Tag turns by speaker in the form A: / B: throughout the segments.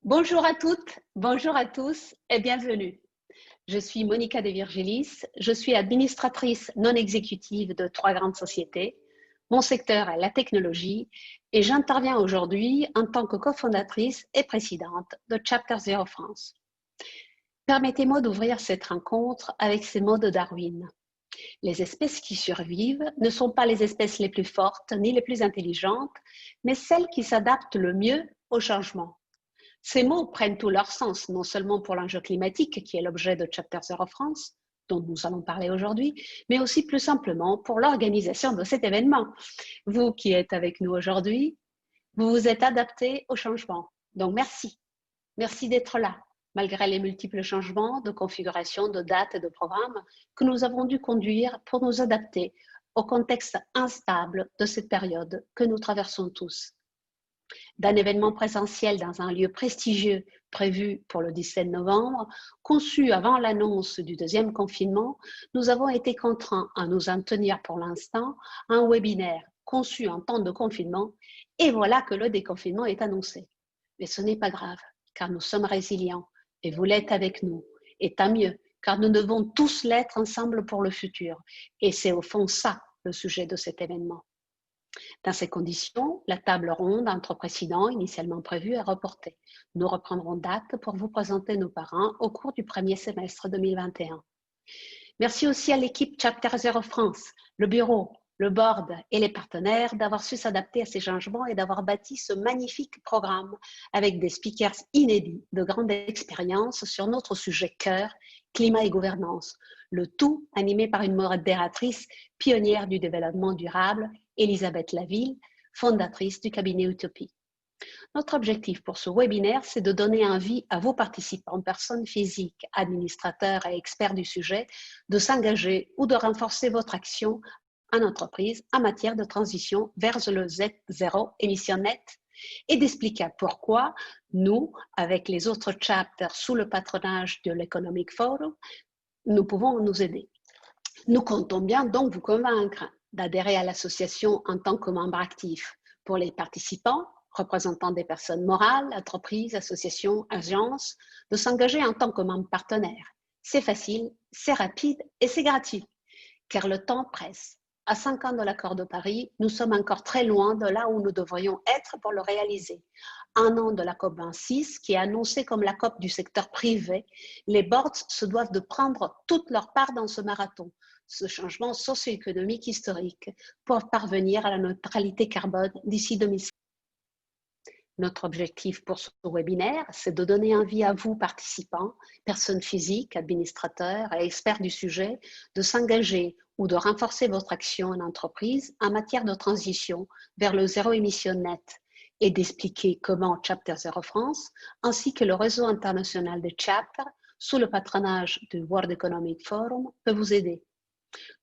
A: Bonjour à toutes, bonjour à tous et bienvenue. Je suis Monica De Virgilis, je suis administratrice non exécutive de 3 grandes sociétés. Mon secteur est la technologie et j'interviens aujourd'hui en tant que cofondatrice et présidente de Chapter Zero France. Permettez-moi d'ouvrir cette rencontre avec ces mots de Darwin. Les espèces qui survivent ne sont pas les espèces les plus fortes ni les plus intelligentes, mais celles qui s'adaptent le mieux au changement. Ces mots prennent tout leur sens, non seulement pour l'enjeu climatique, qui est l'objet de Chapter Zero France, dont nous allons parler aujourd'hui, mais aussi plus simplement pour l'organisation de cet événement. Vous qui êtes avec nous aujourd'hui, vous vous êtes adapté au changement. Donc merci. Merci d'être là, malgré les multiples changements de configuration, de date et de programme que nous avons dû conduire pour nous adapter au contexte instable de cette période que nous traversons tous. D'un événement présentiel dans un lieu prestigieux prévu pour le 17 novembre, conçu avant l'annonce du deuxième confinement, nous avons été contraints à nous en tenir pour l'instant à un webinaire conçu en temps de confinement et voilà que le déconfinement est annoncé. Mais ce n'est pas grave, car nous sommes résilients et vous l'êtes avec nous. Et tant mieux, car nous devons tous l'être ensemble pour le futur. Et c'est au fond ça le sujet de cet événement. Dans ces conditions, la table ronde entre présidents initialement prévue est reportée. Nous reprendrons date pour vous présenter nos parrains au cours du premier semestre 2021. Merci aussi à l'équipe Chapter Zero France, le bureau, le board et les partenaires d'avoir su s'adapter à ces changements et d'avoir bâti ce magnifique programme avec des speakers inédits de grande expérience sur notre sujet cœur, climat et gouvernance. Le tout animé par une modératrice pionnière du développement durable, Elisabeth Laville, fondatrice du cabinet Utopie. Notre objectif pour ce webinaire, c'est de donner envie à vos participants, personnes physiques, administrateurs et experts du sujet, de s'engager ou de renforcer votre action en entreprise en matière de transition vers le Z0 émission nette et d'expliquer pourquoi nous, avec les autres chapters sous le patronage de l'Economic Forum, nous pouvons nous aider. Nous comptons bien donc vous convaincre d'adhérer à l'association en tant que membre actif. Pour les participants, représentants des personnes morales, entreprises, associations, agences, de s'engager en tant que membre partenaire. C'est facile, c'est rapide et c'est gratuit, car le temps presse. À 5 ans de l'accord de Paris, nous sommes encore très loin de là où nous devrions être pour le réaliser. 1 an de la COP26, qui est annoncée comme la COP du secteur privé, les boards se doivent de prendre toute leur part dans ce marathon, ce changement socio-économique historique, pour parvenir à la neutralité carbone d'ici 2050. Notre objectif pour ce webinaire, c'est de donner envie à vous, participants, personnes physiques, administrateurs et experts du sujet, de s'engager ou de renforcer votre action en entreprise en matière de transition vers le zéro émission net et d'expliquer comment Chapter Zero France, ainsi que le réseau international des chapters, sous le patronage du World Economic Forum, peut vous aider.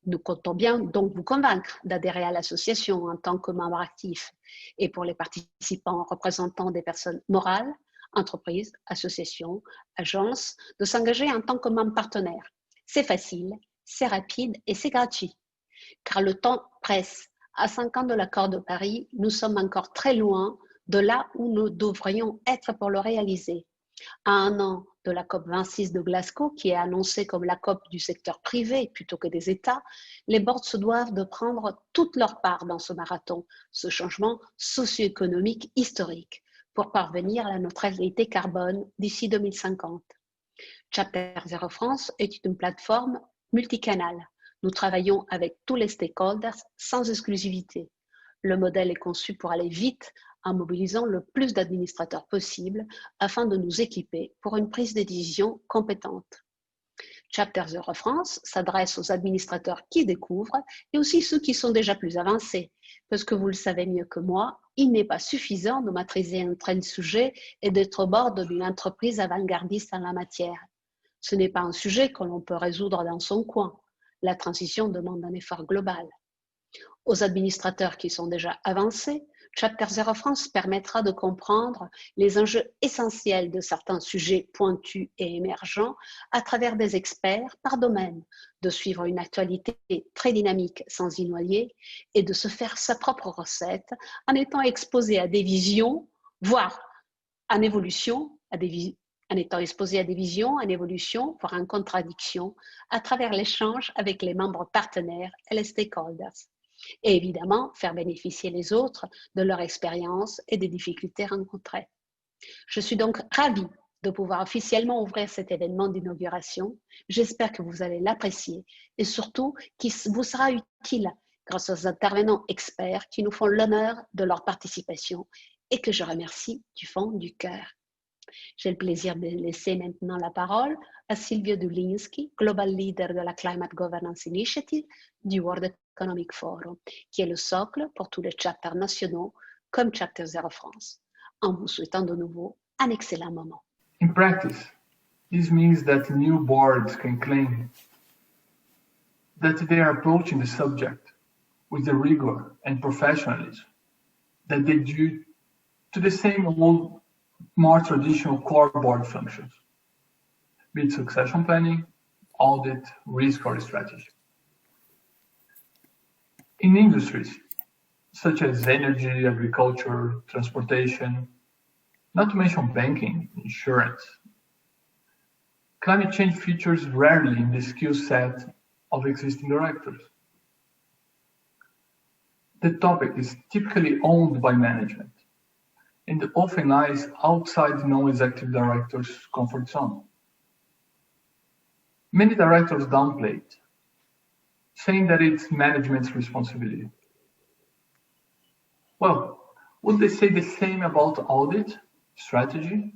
A: Nous comptons bien donc vous convaincre d'adhérer à l'association en tant que membre actif et pour les participants représentant des personnes morales, entreprises, associations, agences, de s'engager en tant que membre partenaire. C'est facile, c'est rapide et c'est gratuit. Car le temps presse. À 5 ans de l'accord de Paris, nous sommes encore très loin de là où nous devrions être pour le réaliser. À 1 an de la COP26 de Glasgow, qui est annoncée comme la COP du secteur privé plutôt que des États, les boards se doivent de prendre toute leur part dans ce marathon, ce changement socio-économique historique, pour parvenir à la neutralité carbone d'ici 2050. Chapter Zero France est une plateforme multicanale. Nous travaillons avec tous les stakeholders sans exclusivité. Le modèle est conçu pour aller vite en mobilisant le plus d'administrateurs possible afin de nous équiper pour une prise de décision compétente. Chapter Zero France s'adresse aux administrateurs qui découvrent et aussi ceux qui sont déjà plus avancés, parce que vous le savez mieux que moi, il n'est pas suffisant de maîtriser un tel sujet et d'être au bord d'une entreprise avant-gardiste en la matière. Ce n'est pas un sujet que l'on peut résoudre dans son coin. La transition demande un effort global. Aux administrateurs qui sont déjà avancés, Chapter Zero France permettra de comprendre les enjeux essentiels de certains sujets pointus et émergents à travers des experts par domaine, de suivre une actualité très dynamique sans y noyer et de se faire sa propre recette en étant exposé à des visions, voire en évolution en étant exposé à des visions, en évolution, voire en contradiction, à travers l'échange avec les membres partenaires et les stakeholders. Et évidemment, faire bénéficier les autres de leur expérience et des difficultés rencontrées. Je suis donc ravie de pouvoir officiellement ouvrir cet événement d'inauguration. J'espère que vous allez l'apprécier et surtout qu'il vous sera utile grâce aux intervenants experts qui nous font l'honneur de leur participation et que je remercie du fond du cœur. J'ai le plaisir de laisser maintenant la parole à Silvio Dulinski, Global Leader de la Climate Governance Initiative du World Economic Forum, qui est le socle pour tous les chapters nationaux comme Chapter Zero France, en vous souhaitant de nouveau un excellent moment.
B: In practice, this means that new boards can claim that they are approaching the subject with the rigor and professionalism that they do to the same old, more traditional core board functions, be it succession planning, audit, risk, or strategy. In industries such as energy, agriculture, transportation, not to mention banking, insurance, climate change features rarely in the skill set of existing directors. The topic is typically owned by management and often lies outside non-executive directors' comfort zone. Many directors downplay it, saying that it's management's responsibility. Well, would they say the same about audit, strategy,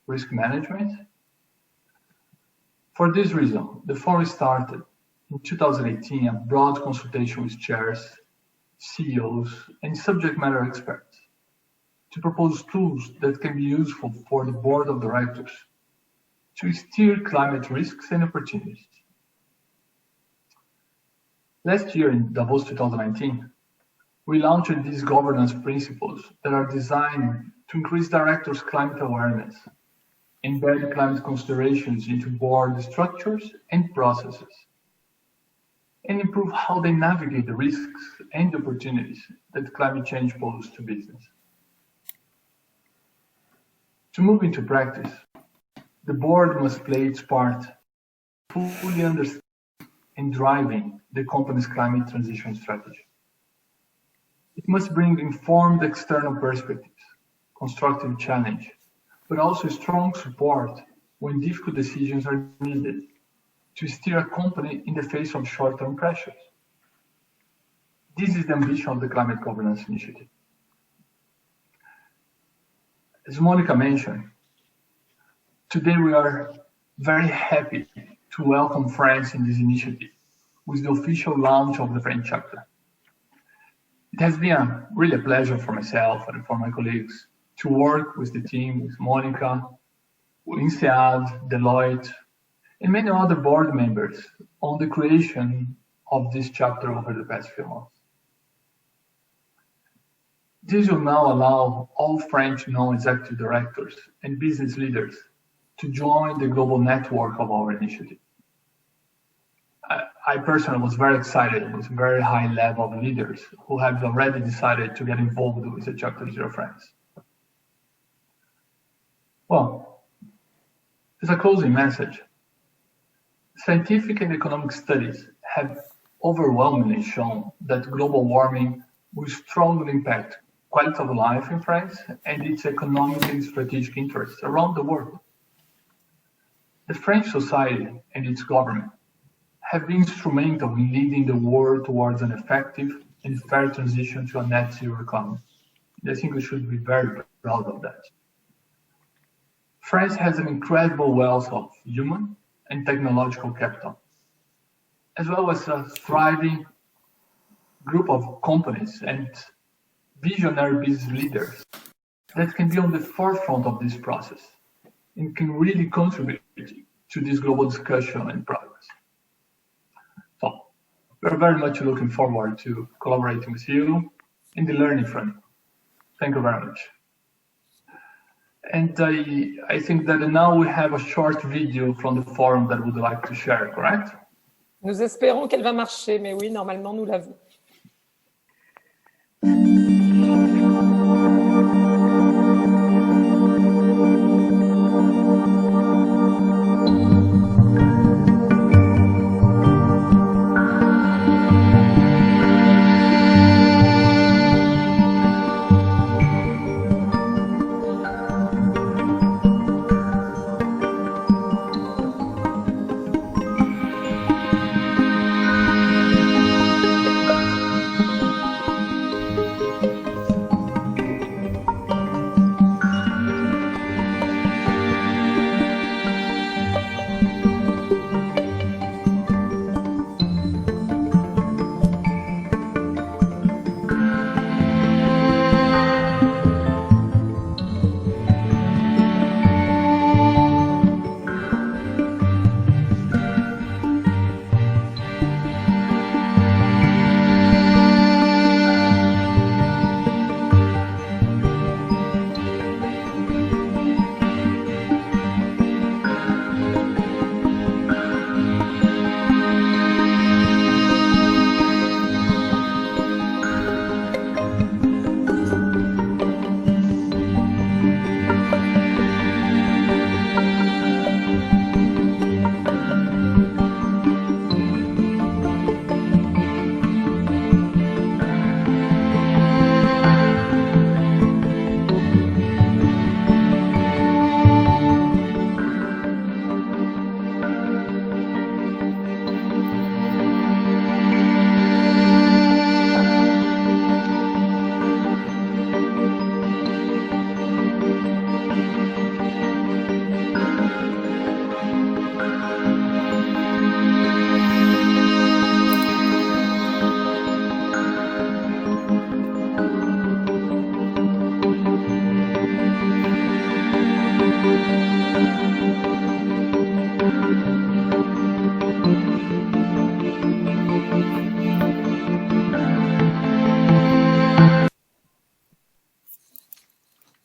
B: risk management? For this reason, the forum started in 2018 a broad consultation with chairs, CEOs, and subject matter experts to propose tools that can be useful for the board of directors to steer climate risks and opportunities. Last year in Davos 2019, we launched these governance principles that are designed to increase directors' climate awareness, embed climate considerations into board structures and processes, and improve how they navigate the risks and opportunities that climate change poses to business. To move into practice, the board must play its part, fully understanding and driving the company's climate transition strategy. It must bring informed external perspectives, constructive challenge, but also strong support when difficult decisions are needed to steer a company in the face of short-term pressures. This is the ambition of the Climate Governance Initiative. As Monica mentioned, today we are very happy to welcome France in this initiative with the official launch of the French chapter. It has been really a pleasure for myself and for my colleagues to work with the team, with Monica, INSEAD, Deloitte, and many other board members on the creation of this chapter over the past few months. This will now allow all French non-executive directors and business leaders to join the global network of our initiative. I personally was very excited with very high level of leaders who have already decided to get involved with the Chapter Zero France. Well, as a closing message, scientific and economic studies have overwhelmingly shown that global warming will strongly impact quality of life in France and its economic and strategic interests around the world. The French society and its government have been instrumental in leading the world towards an effective and fair transition to a net zero economy. I think we should be very proud of that. France has an incredible wealth of human and technological capital, as well as a thriving group of companies and visionary business leaders that can be on the forefront of this process and can really contribute to this global discussion and progress. So we're very much looking forward to collaborating with you and learning from you. Thank you very much. And I think that now we have a short video from the forum that we'd like to share, correct?
C: Nous espérons qu'elle va marcher, mais oui, normalement, nous l'avons.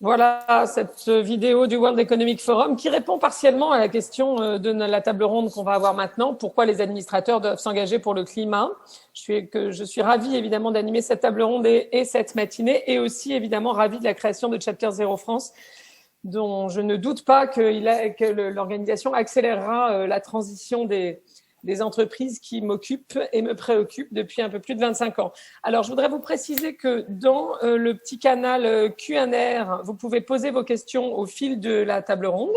C: Voilà cette vidéo du World Economic Forum qui répond partiellement à la question de la table ronde qu'on va avoir maintenant. Pourquoi les administrateurs doivent s'engager pour le climat? Je suis ravie évidemment d'animer cette table ronde et cette matinée, et aussi évidemment ravie de la création de Chapter Zero France, dont je ne doute pas que l'organisation accélérera la transition des entreprises qui m'occupent et me préoccupent depuis un peu plus de 25 ans. Alors, je voudrais vous préciser que dans le petit canal Q&R, vous pouvez poser vos questions au fil de la table ronde,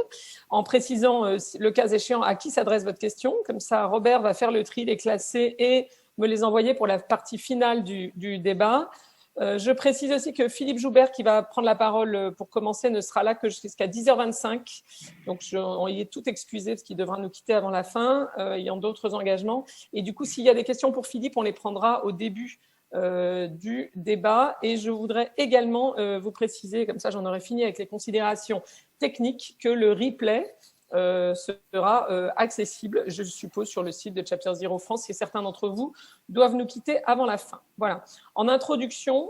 C: en précisant le cas échéant à qui s'adresse votre question. Comme ça, Robert va faire le tri, les classer et me les envoyer pour la partie finale du débat. Je précise aussi que Philippe Joubert, qui va prendre la parole pour commencer, ne sera là que jusqu'à 10h25. Donc, on y est tout excusé parce qu'il devra nous quitter avant la fin, ayant d'autres engagements. Et du coup, s'il y a des questions pour Philippe, on les prendra au début du débat. Et je voudrais également vous préciser, comme ça j'en aurai fini avec les considérations techniques, que le replay sera accessible, je suppose, sur le site de Chapter Zero France, si certains d'entre vous doivent nous quitter avant la fin. Voilà. En introduction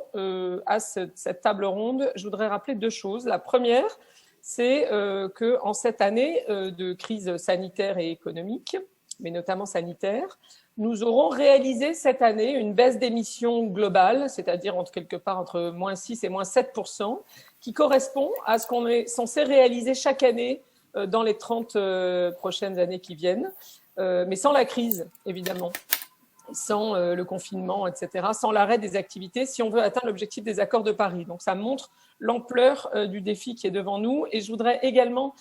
C: à cette table ronde, je voudrais rappeler deux choses. La première, c'est qu'en cette année de crise sanitaire et économique, mais notamment sanitaire, nous aurons réalisé cette année une baisse d'émissions globale, c'est-à-dire quelque part entre moins 6 et moins 7%, qui correspond à ce qu'on est censé réaliser chaque année dans les 30 prochaines années qui viennent, mais sans la crise, évidemment, sans le confinement, etc., sans l'arrêt des activités, si on veut atteindre l'objectif des accords de Paris. Donc, ça montre l'ampleur du défi qui est devant nous. Et je voudrais également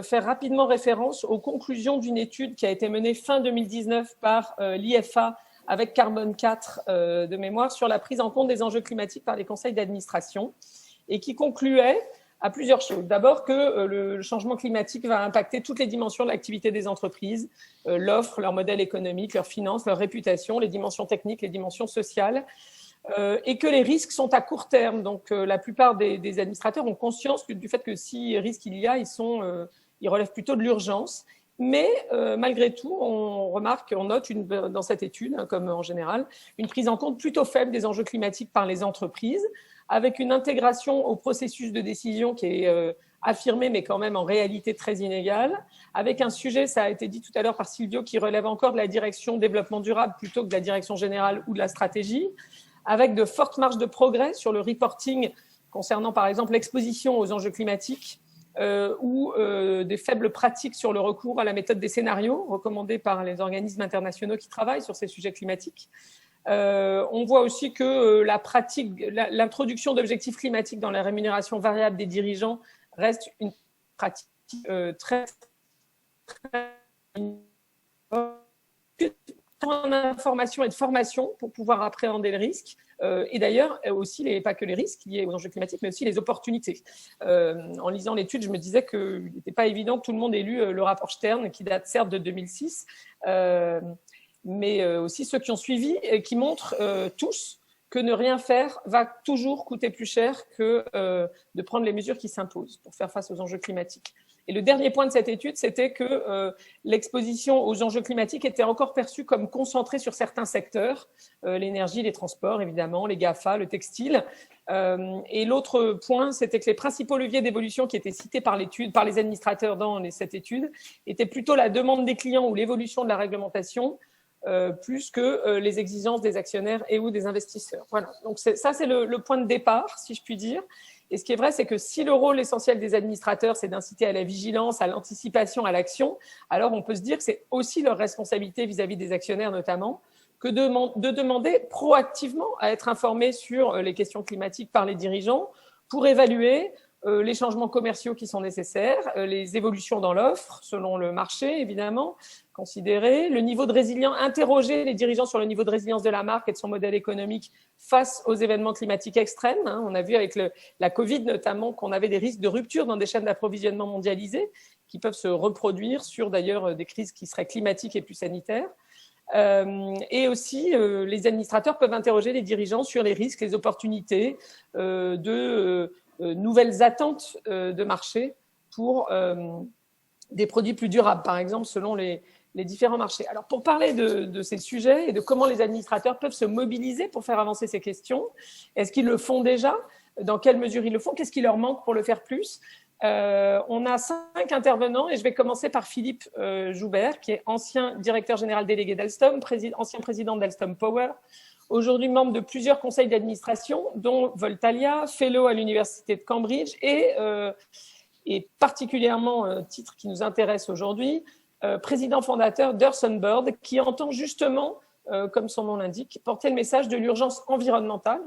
C: faire rapidement référence aux conclusions d'une étude qui a été menée fin 2019 par l'IFA avec Carbone 4 de mémoire sur la prise en compte des enjeux climatiques par les conseils d'administration, et qui concluait à plusieurs choses. D'abord que le changement climatique va impacter toutes les dimensions de l'activité des entreprises, l'offre, leur modèle économique, leurs finances, leur réputation, les dimensions techniques, les dimensions sociales, et que les risques sont à court terme. Donc la plupart des administrateurs ont conscience du fait que si risque il y a, ils relèvent plutôt de l'urgence. Mais malgré tout, on note dans cette étude, comme en général, une prise en compte plutôt faible des enjeux climatiques par les entreprises, avec une intégration au processus de décision qui est affirmée, mais quand même en réalité très inégale, avec un sujet, ça a été dit tout à l'heure par Silvio, qui relève encore de la direction développement durable plutôt que de la direction générale ou de la stratégie, avec de fortes marges de progrès sur le reporting concernant par exemple l'exposition aux enjeux climatiques, ou des faibles pratiques sur le recours à la méthode des scénarios recommandée par les organismes internationaux qui travaillent sur ces sujets climatiques. On voit aussi que l'introduction d'objectifs climatiques dans la rémunération variable des dirigeants reste une pratique très d'information et de formation pour pouvoir appréhender le risque. Et d'ailleurs, aussi, pas que les risques liés aux enjeux climatiques, mais aussi les opportunités. En lisant l'étude, je me disais qu'il n'était pas évident que tout le monde ait lu le rapport Stern, qui date certes de 2006, mais aussi ceux qui ont suivi et qui montrent tous que ne rien faire va toujours coûter plus cher que de prendre les mesures qui s'imposent pour faire face aux enjeux climatiques. Et le dernier point de cette étude, c'était que l'exposition aux enjeux climatiques était encore perçue comme concentrée sur certains secteurs, l'énergie, les transports, évidemment, les GAFA, le textile. Et l'autre point, c'était que les principaux leviers d'évolution qui étaient cités par les administrateurs dans cette étude étaient plutôt la demande des clients ou l'évolution de la réglementation, plus que les exigences des actionnaires et ou des investisseurs. Voilà. Donc ça, c'est le point de départ, si je puis dire. Et ce qui est vrai, c'est que si le rôle essentiel des administrateurs, c'est d'inciter à la vigilance, à l'anticipation, à l'action, alors on peut se dire que c'est aussi leur responsabilité vis-à-vis des actionnaires notamment, que de demander proactivement à être informés sur les questions climatiques par les dirigeants pour évaluer les changements commerciaux qui sont nécessaires, les évolutions dans l'offre selon le marché, évidemment, considérer le niveau de résilience, interroger les dirigeants sur le niveau de résilience de la marque et de son modèle économique face aux événements climatiques extrêmes. On a vu avec la Covid notamment qu'on avait des risques de rupture dans des chaînes d'approvisionnement mondialisées qui peuvent se reproduire sur d'ailleurs des crises qui seraient climatiques et plus sanitaires. Et aussi, les administrateurs peuvent interroger les dirigeants sur les risques, les opportunités de nouvelles attentes de marché pour des produits plus durables, par exemple, selon les différents marchés. Alors, pour parler de ces sujets et de comment les administrateurs peuvent se mobiliser pour faire avancer ces questions, est-ce qu'ils le font déjà ? dans quelle mesure ils le font, qu'est-ce qui leur manque pour le faire plus. On a 5 intervenants et je vais commencer par Philippe Joubert, qui est ancien directeur général délégué d'Alstom, ancien président d'Alstom Power, aujourd'hui membre de plusieurs conseils d'administration, dont Voltalia, fellow à l'université de Cambridge et particulièrement, titre qui nous intéresse aujourd'hui, président fondateur d'Earth on Board, qui entend justement, comme son nom l'indique, porter le message de l'urgence environnementale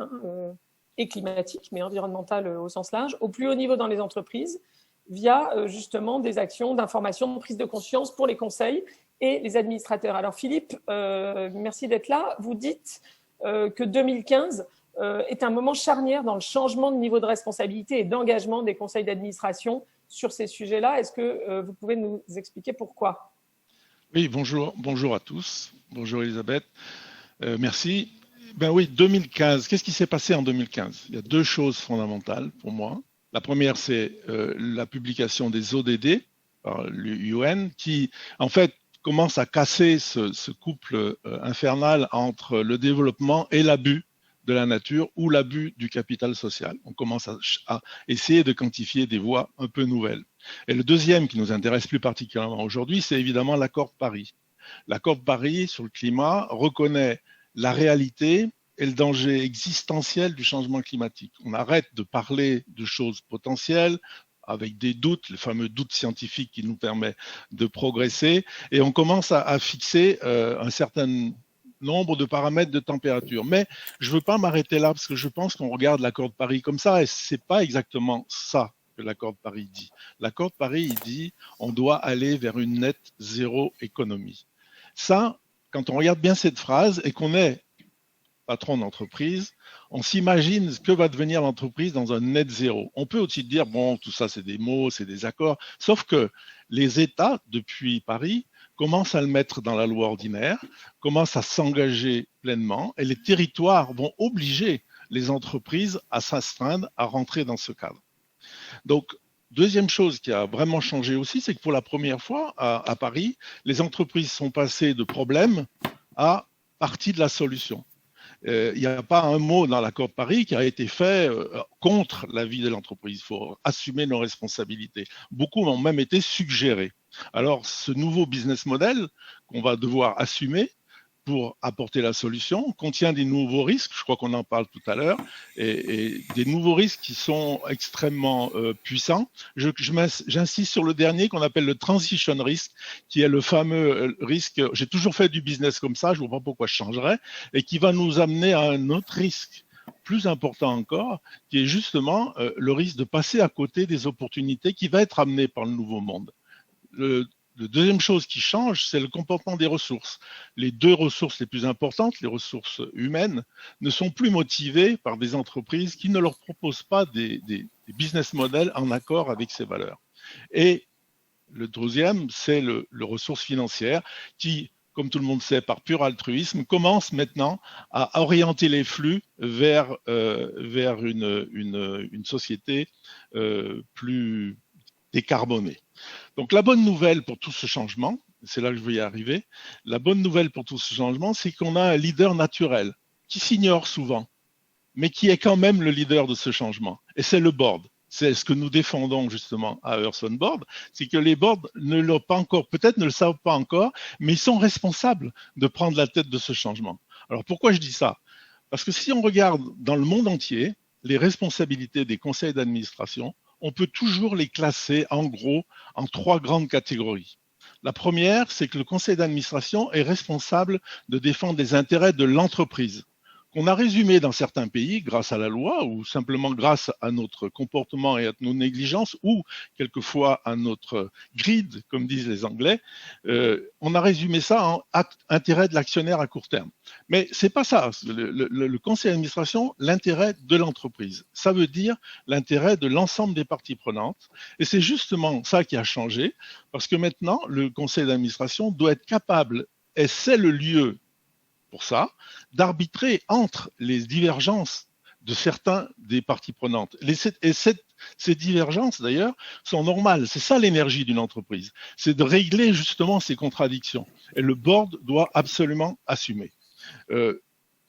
C: et climatique, mais environnementale au sens large, au plus haut niveau dans les entreprises, via justement des actions d'information, de prise de conscience pour les conseils et les administrateurs. Alors Philippe, merci d'être là. Vous dites que 2015 est un moment charnière dans le changement de niveau de responsabilité et d'engagement des conseils d'administration sur ces sujets-là. Est-ce que vous pouvez nous expliquer pourquoi ?
D: Oui, bonjour à tous. Bonjour Elisabeth. Merci. Ben oui, 2015. Qu'est-ce qui s'est passé en 2015 ? Il y a 2 choses fondamentales pour moi. La première, c'est la publication des ODD par l'UN qui, en fait, commence à casser ce couple infernal entre le développement et l'abus de la nature ou l'abus du capital social. On commence à essayer de quantifier des voies un peu nouvelles. Et le deuxième qui nous intéresse plus particulièrement aujourd'hui, c'est évidemment l'accord de Paris. L'accord de Paris sur le climat reconnaît la réalité et le danger existentiel du changement climatique. On arrête de parler de choses potentielles avec des doutes, le fameux doute scientifique qui nous permet de progresser, et on commence à fixer un certain nombre de paramètres de température. Mais je ne veux pas m'arrêter là parce que je pense qu'on regarde l'accord de Paris comme ça et ce n'est pas exactement ça que l'accord de Paris dit. L'accord de Paris, il dit on doit aller vers une net zéro économie. Ça, quand on regarde bien cette phrase et qu'on est patron d'entreprise, on s'imagine ce que va devenir l'entreprise dans un net zéro. On peut aussi dire, bon, tout ça c'est des mots, c'est des accords, sauf que les États, depuis Paris, commencent à le mettre dans la loi ordinaire, commencent à s'engager pleinement et les territoires vont obliger les entreprises à s'astreindre, à rentrer dans ce cadre. Donc, deuxième chose qui a vraiment changé aussi, c'est que pour la première fois à Paris, les entreprises sont passées de problème à partie de la solution. Il n'y a pas un mot dans l'accord de Paris qui a été fait contre la vie de l'entreprise. Il faut assumer nos responsabilités. Beaucoup ont même été suggérés. Alors, ce nouveau business model qu'on va devoir assumer pour apporter la solution contient des nouveaux risques, je crois qu'on en parle tout à l'heure, et des nouveaux risques qui sont extrêmement puissants. J'insiste sur le dernier qu'on appelle le transition risk, qui est le fameux risque, j'ai toujours fait du business comme ça, je ne vois pas pourquoi je changerais, et qui va nous amener à un autre risque plus important encore, qui est justement le risque de passer à côté des opportunités qui va être amené par le nouveau monde. La deuxième chose qui change, c'est le comportement des ressources. Les 2 ressources les plus importantes, les ressources humaines, ne sont plus motivées par des entreprises qui ne leur proposent pas des business models en accord avec ces valeurs. Et le deuxième, c'est le ressource financière qui, comme tout le monde sait, par pur altruisme, commence maintenant à orienter les flux vers une société plus décarbonée. Donc la bonne nouvelle pour tout ce changement, c'est là que je veux y arriver, la bonne nouvelle pour tout ce changement, c'est qu'on a un leader naturel qui s'ignore souvent, mais qui est quand même le leader de ce changement. Et c'est le board. C'est ce que nous défendons justement à Earth on Board, c'est que les boards ne l'ont pas encore, peut-être ne le savent pas encore, mais ils sont responsables de prendre la tête de ce changement. Alors pourquoi je dis ça ? Parce que si on regarde dans le monde entier, les responsabilités des conseils d'administration, on peut toujours les classer en gros en 3 grandes catégories. La première, c'est que le conseil d'administration est responsable de défendre les intérêts de l'entreprise, qu'on a résumé dans certains pays grâce à la loi ou simplement grâce à notre comportement et à nos négligences ou quelquefois à notre grid, comme disent les Anglais. On a résumé ça en intérêt de l'actionnaire à court terme. Mais c'est pas ça. Le conseil d'administration, l'intérêt de l'entreprise. Ça veut dire l'intérêt de l'ensemble des parties prenantes. Et c'est justement ça qui a changé parce que maintenant, le conseil d'administration doit être capable, et c'est le lieu pour ça, d'arbitrer entre les divergences de certains des parties prenantes. Ces divergences, d'ailleurs, sont normales. C'est ça l'énergie d'une entreprise. C'est de régler justement ces contradictions. Et le board doit absolument assumer.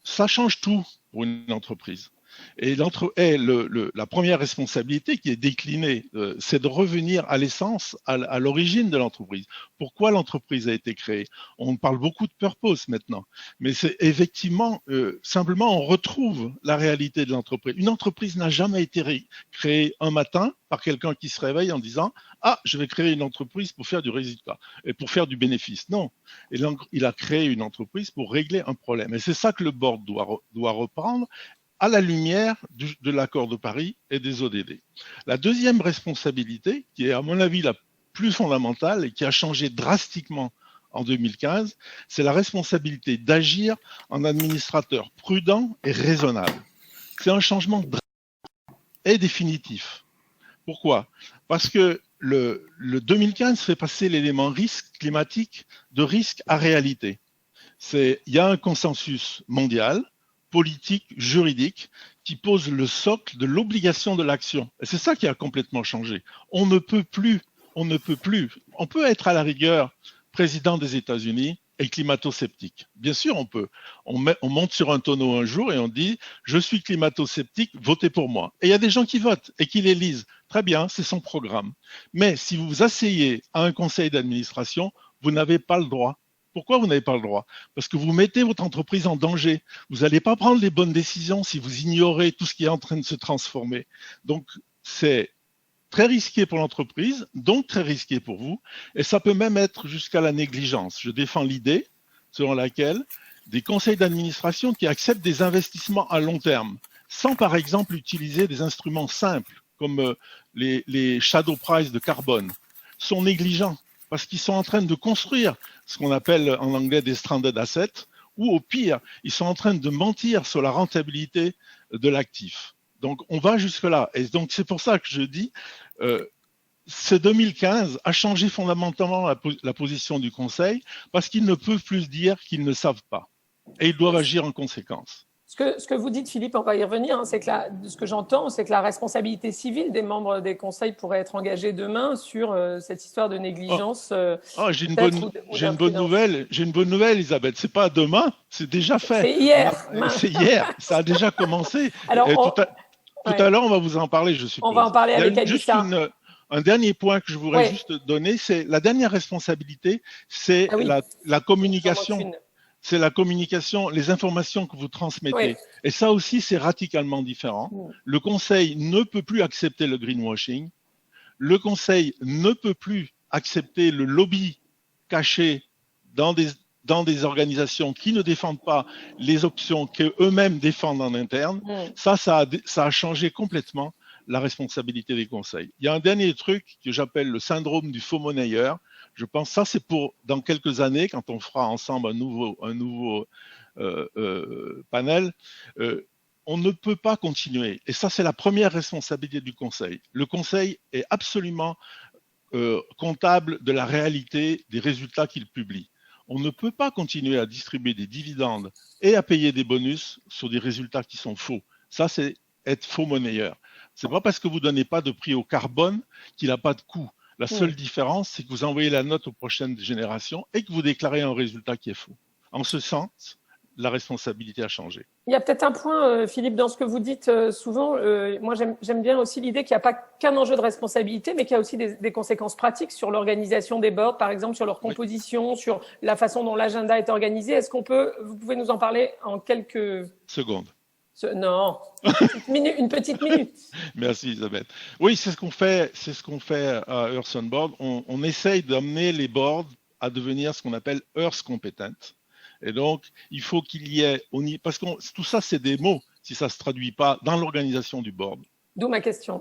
D: Ça change tout pour une entreprise. Et la première responsabilité qui est déclinée, c'est de revenir à l'essence, à l'origine de l'entreprise. Pourquoi l'entreprise a été créée? On parle beaucoup de purpose maintenant, mais c'est effectivement, simplement, on retrouve la réalité de l'entreprise. Une entreprise n'a jamais été créée un matin par quelqu'un qui se réveille en disant « Ah, je vais créer une entreprise pour faire du résultat et pour faire du bénéfice ». Non, il a créé une entreprise pour régler un problème. Et c'est ça que le board doit reprendre à la lumière de l'accord de Paris et des ODD. La deuxième responsabilité, qui est à mon avis la plus fondamentale et qui a changé drastiquement en 2015, c'est la responsabilité d'agir en administrateur prudent et raisonnable. C'est un changement drastique et définitif. Pourquoi? Parce que le 2015 fait passer l'élément risque climatique de risque à réalité. Il y a un consensus mondial, politique, juridique, qui pose le socle de l'obligation de l'action. Et c'est ça qui a complètement changé. On peut être à la rigueur président des États-Unis et climato-sceptique. Bien sûr, on peut. On monte sur un tonneau un jour et on dit « Je suis climato-sceptique, votez pour moi ». Et il y a des gens qui votent et qui l'élisent. Très bien, c'est son programme. Mais si vous vous asseyez à un conseil d'administration, vous n'avez pas le droit. Pourquoi vous n'avez pas le droit? Parce que vous mettez votre entreprise en danger. Vous n'allez pas prendre les bonnes décisions si vous ignorez tout ce qui est en train de se transformer. Donc, c'est très risqué pour l'entreprise, donc très risqué pour vous, et ça peut même être jusqu'à la négligence. Je défends l'idée selon laquelle des conseils d'administration qui acceptent des investissements à long terme, sans par exemple utiliser des instruments simples comme les shadow price de carbone, sont négligents parce qu'ils sont en train de construire ce qu'on appelle en anglais des stranded assets, ou au pire, ils sont en train de mentir sur la rentabilité de l'actif. Donc, on va jusque-là. Et donc, c'est pour ça que je dis, ce 2015 a changé fondamentalement la position du Conseil parce qu'ils ne peuvent plus dire qu'ils ne savent pas. Et ils doivent agir en conséquence.
C: Ce que vous dites, Philippe, on va y revenir, hein, c'est que ce que j'entends, c'est que la responsabilité civile des membres des conseils pourrait être engagée demain sur cette histoire de négligence.
D: J'ai une bonne nouvelle, Elisabeth. C'est pas demain, c'est déjà fait.
C: C'est hier.
D: C'est hier, ça a déjà commencé. Alors, tout à l'heure, on va vous en parler, je suppose.
C: On va en parler avec Alissa.
D: Un dernier point que je voudrais juste donner, c'est la dernière responsabilité, c'est la communication. C'est la communication, les informations que vous transmettez. Oui. Et ça aussi, c'est radicalement différent. Oui. Le Conseil ne peut plus accepter le greenwashing. Le Conseil ne peut plus accepter le lobby caché dans des organisations qui ne défendent pas les options qu'eux-mêmes défendent en interne. Oui. Ça a changé complètement la responsabilité des conseils. Il y a un dernier truc que j'appelle le syndrome du faux monnayeur. Je pense que ça, c'est pour dans quelques années, quand on fera ensemble un nouveau panel, on ne peut pas continuer. Et ça, c'est la première responsabilité du Conseil. Le Conseil est absolument comptable de la réalité des résultats qu'il publie. On ne peut pas continuer à distribuer des dividendes et à payer des bonus sur des résultats qui sont faux. Ça, c'est être faux monnayeur. C'est pas parce que vous donnez pas de prix au carbone qu'il n'a pas de coût. La seule différence, c'est que vous envoyez la note aux prochaines générations et que vous déclarez un résultat qui est faux. En ce sens, la responsabilité a changé.
C: Il y a peut-être un point, Philippe, dans ce que vous dites souvent. Moi, j'aime bien aussi l'idée qu'il n'y a pas qu'un enjeu de responsabilité, mais qu'il y a aussi des conséquences pratiques sur l'organisation des boards, par exemple, sur leur composition, sur la façon dont l'agenda est organisé. Vous pouvez nous en parler en quelques
D: secondes?
C: Non, une petite minute.
D: Merci Isabelle. Oui, c'est ce qu'on fait à Earth on Board. On essaye d'amener les boards à devenir ce qu'on appelle Earth Competent. Et donc, il faut qu'il y ait, parce que tout ça, c'est des mots, si ça ne se traduit pas dans l'organisation du board.
C: D'où ma question.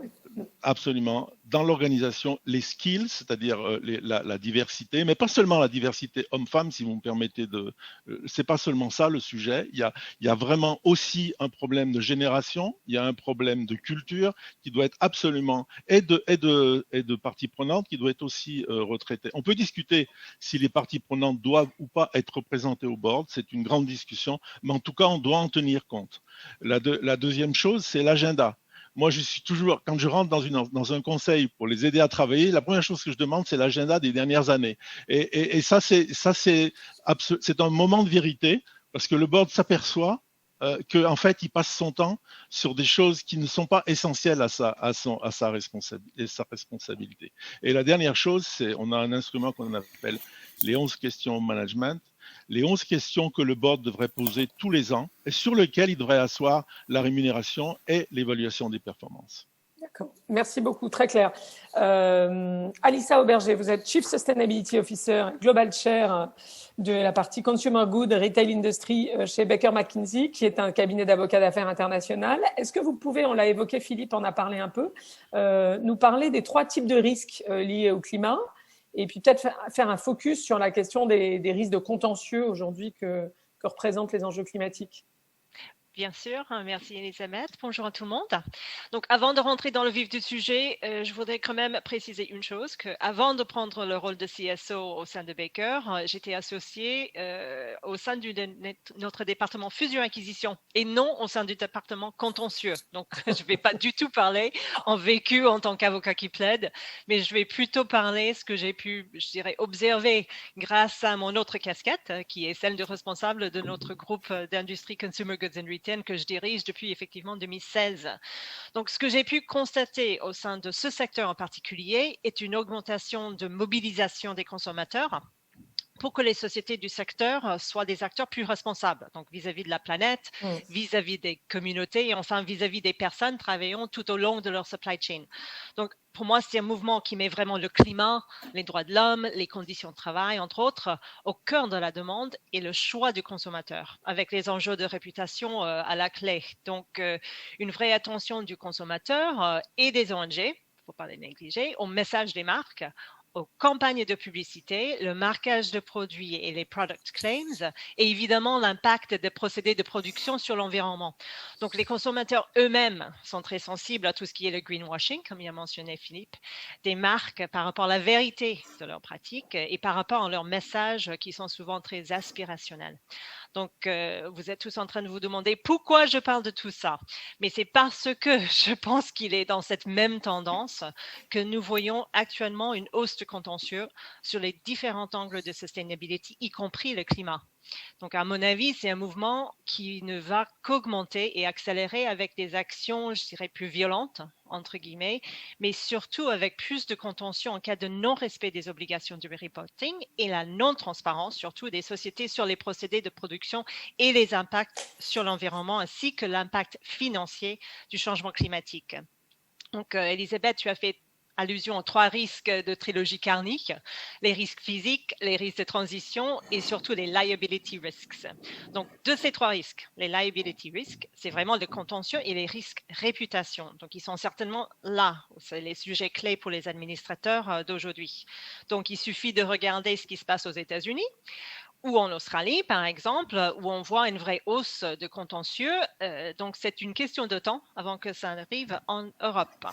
D: Absolument. Dans l'organisation, les skills, c'est-à-dire la diversité, mais pas seulement la diversité homme-femme, si vous me permettez de... c'est pas seulement ça le sujet. Il y a vraiment aussi un problème de génération, il y a un problème de culture qui doit être absolument, et de parties prenantes qui doit être aussi retraité. On peut discuter si les parties prenantes doivent ou pas être représentées au board, c'est une grande discussion, mais en tout cas, on doit en tenir compte. La deuxième chose, c'est l'agenda. Moi, je suis toujours, quand je rentre dans un conseil pour les aider à travailler, la première chose que je demande, c'est l'agenda des dernières années. Et ça, c'est un moment de vérité, parce que le board s'aperçoit qu'en fait, il passe son temps sur des choses qui ne sont pas essentielles à sa responsabilité. Et la dernière chose, c'est on a un instrument qu'on appelle les 11 questions management, les 11 questions que le board devrait poser tous les ans et sur lesquelles il devrait asseoir la rémunération et l'évaluation des performances.
C: D'accord, merci beaucoup, très clair. Alissa Auberger, vous êtes Chief Sustainability Officer, Global Chair de la partie Consumer Goods Retail Industry chez Baker McKinsey, qui est un cabinet d'avocats d'affaires international. Est-ce que vous pouvez, on l'a évoqué, Philippe en a parlé un peu, nous parler des 3 types de risques liés au climat et puis peut-être faire un focus sur la question des risques de contentieux aujourd'hui que représentent les enjeux climatiques?
E: Bien sûr, merci Elisabeth. Bonjour à tout le monde. Donc, avant de rentrer dans le vif du sujet, je voudrais quand même préciser une chose, qu'avant de prendre le rôle de CSO au sein de Baker, j'étais associée au sein de notre département fusion-acquisition et non au sein du département contentieux. Donc, je ne vais pas du tout parler en vécu en tant qu'avocat qui plaide, mais je vais plutôt parler ce que j'ai pu, je dirais, observer grâce à mon autre casquette, qui est celle de responsable de notre groupe d'industrie Consumer Goods and Retail que je dirige depuis effectivement 2016. Donc, ce que j'ai pu constater au sein de ce secteur en particulier est une augmentation de mobilisation des consommateurs pour que les sociétés du secteur soient des acteurs plus responsables, donc vis-à-vis de la planète, vis-à-vis des communautés et enfin vis-à-vis des personnes travaillant tout au long de leur supply chain. Donc, pour moi, c'est un mouvement qui met vraiment le climat, les droits de l'homme, les conditions de travail, entre autres, au cœur de la demande et le choix du consommateur, avec les enjeux de réputation à la clé. Donc, une vraie attention du consommateur et des ONG, il ne faut pas les négliger, au message des marques, aux campagnes de publicité, le marquage de produits et les product claims, et évidemment l'impact des procédés de production sur l'environnement. Donc, les consommateurs eux-mêmes sont très sensibles à tout ce qui est le greenwashing, comme il a mentionné Philippe, des marques par rapport à la vérité de leurs pratiques et par rapport à leurs messages qui sont souvent très aspirationnels. Donc, vous êtes tous en train de vous demander pourquoi je parle de tout ça. Mais c'est parce que je pense qu'il est dans cette même tendance que nous voyons actuellement une hausse de contentieux sur les différents angles de sustainability, y compris le climat. Donc, à mon avis, c'est un mouvement qui ne va qu'augmenter et accélérer avec des actions, je dirais, plus violentes, entre guillemets, mais surtout avec plus de contentieux en cas de non-respect des obligations du reporting et la non-transparence, surtout des sociétés sur les procédés de production et les impacts sur l'environnement, ainsi que l'impact financier du changement climatique. Donc, Elisabeth, tu as fait allusion aux 3 risques de trilogie Carney, les risques physiques, les risques de transition et surtout les liability risks. Donc, de ces 3 risques, les liability risks, c'est vraiment le contentieux et les risques réputation. Donc, ils sont certainement là, c'est les sujets clés pour les administrateurs d'aujourd'hui. Donc, il suffit de regarder ce qui se passe aux États-Unis ou en Australie, par exemple, où on voit une vraie hausse de contentieux. Donc, c'est une question de temps avant que ça arrive en Europe.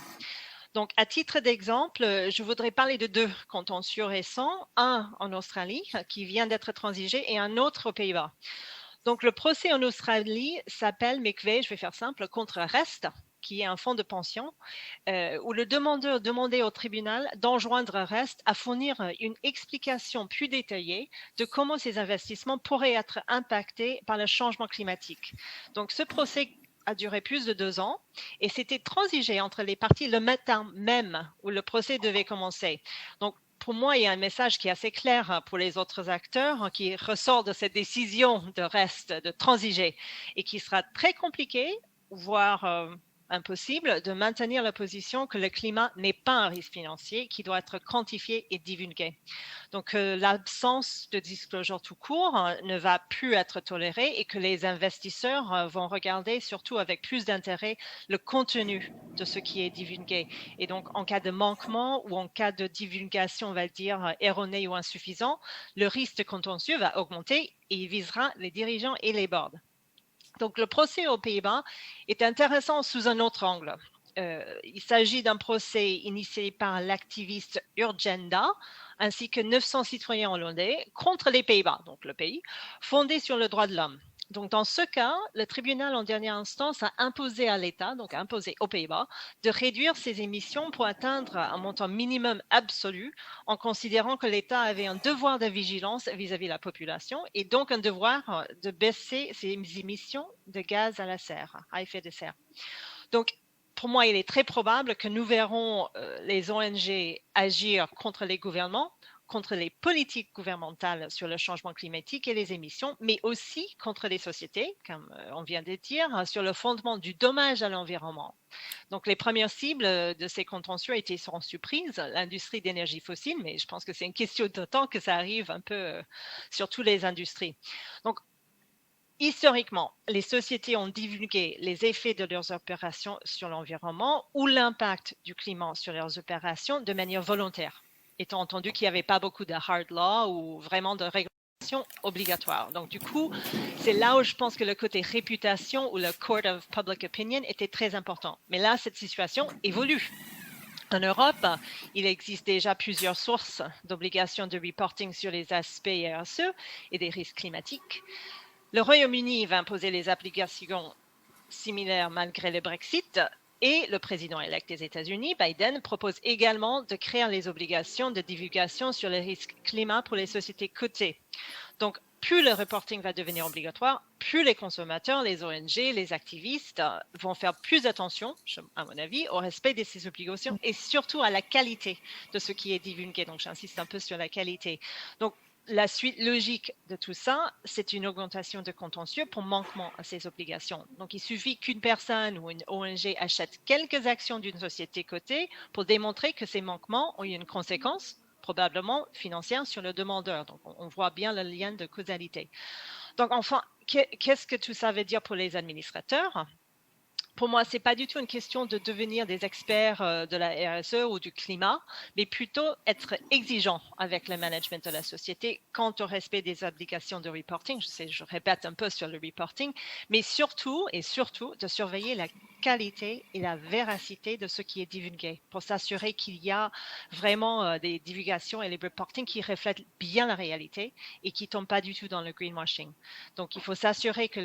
E: Donc, à titre d'exemple, je voudrais parler de 2 contentieux récents, un en Australie qui vient d'être transigé et un autre aux Pays-Bas. Donc, le procès en Australie s'appelle McVeigh, je vais faire simple, contre Rest, qui est un fonds de pension, où le demandeur demandait au tribunal d'enjoindre Rest à fournir une explication plus détaillée de comment ces investissements pourraient être impactés par le changement climatique. Donc, ce procès a duré plus de 2 ans et c'était transigé entre les parties le matin même où le procès devait commencer. Donc, pour moi, il y a un message qui est assez clair pour les autres acteurs qui ressort de cette décision de Rest, de transiger, et qui sera très compliqué, voire impossible, de maintenir la position que le climat n'est pas un risque financier qui doit être quantifié et divulgué. Donc, l'absence de disclosure tout court ne va plus être tolérée et que les investisseurs vont regarder surtout avec plus d'intérêt le contenu de ce qui est divulgué. Et donc, en cas de manquement ou en cas de divulgation, on va dire, erronée ou insuffisant, le risque de contentieux va augmenter et il visera les dirigeants et les boards. Donc, le procès aux Pays-Bas est intéressant sous un autre angle. Il s'agit d'un procès initié par l'activiste Urgenda ainsi que 900 citoyens hollandais contre les Pays-Bas, donc le pays, fondé sur le droit de l'homme. Donc, dans ce cas, le tribunal en dernière instance a imposé à l'État, donc a imposé aux Pays-Bas, de réduire ses émissions pour atteindre un montant minimum absolu en considérant que l'État avait un devoir de vigilance vis-à-vis de la population et donc un devoir de baisser ses émissions de gaz à effet de serre. Donc, pour moi, il est très probable que nous verrons les ONG agir contre les gouvernements, contre les politiques gouvernementales sur le changement climatique et les émissions, mais aussi contre les sociétés, comme on vient de dire, sur le fondement du dommage à l'environnement. Donc, les premières cibles de ces contentieux étaient sans surprise, l'industrie d'énergie fossile, mais je pense que c'est une question de temps que ça arrive un peu sur toutes les industries. Donc, historiquement, les sociétés ont divulgué les effets de leurs opérations sur l'environnement ou l'impact du climat sur leurs opérations de manière volontaire, étant entendu qu'il n'y avait pas beaucoup de hard law ou vraiment de régulation obligatoire. Donc, du coup, c'est là où je pense que le côté réputation ou le court of public opinion était très important. Mais là, cette situation évolue. En Europe, il existe déjà plusieurs sources d'obligations de reporting sur les aspects RSE et des risques climatiques. Le Royaume-Uni va imposer les applications similaires malgré le Brexit et le président-élect des États-Unis, Biden, propose également de créer les obligations de divulgation sur les risques climat pour les sociétés cotées. Donc, plus le reporting va devenir obligatoire, plus les consommateurs, les ONG, les activistes vont faire plus attention, à mon avis, au respect de ces obligations et surtout à la qualité de ce qui est divulgué. Donc, j'insiste un peu sur la qualité. Donc, la suite logique de tout ça, c'est une augmentation de contentieux pour manquement à ces obligations. Donc, il suffit qu'une personne ou une ONG achète quelques actions d'une société cotée pour démontrer que ces manquements ont eu une conséquence, probablement financière, sur le demandeur. Donc, on voit bien le lien de causalité. Donc, enfin, qu'est-ce que tout ça veut dire pour les administrateurs ? Pour moi, ce n'est pas du tout une question de devenir des experts de la RSE ou du climat, mais plutôt être exigeant avec le management de la société quant au respect des obligations de reporting. Je répète un peu sur le reporting, mais surtout de surveiller la qualité et la véracité de ce qui est divulgué pour s'assurer qu'il y a vraiment des divulgations et les reporting qui reflètent bien la réalité et qui ne tombent pas du tout dans le greenwashing. Donc, il faut s'assurer que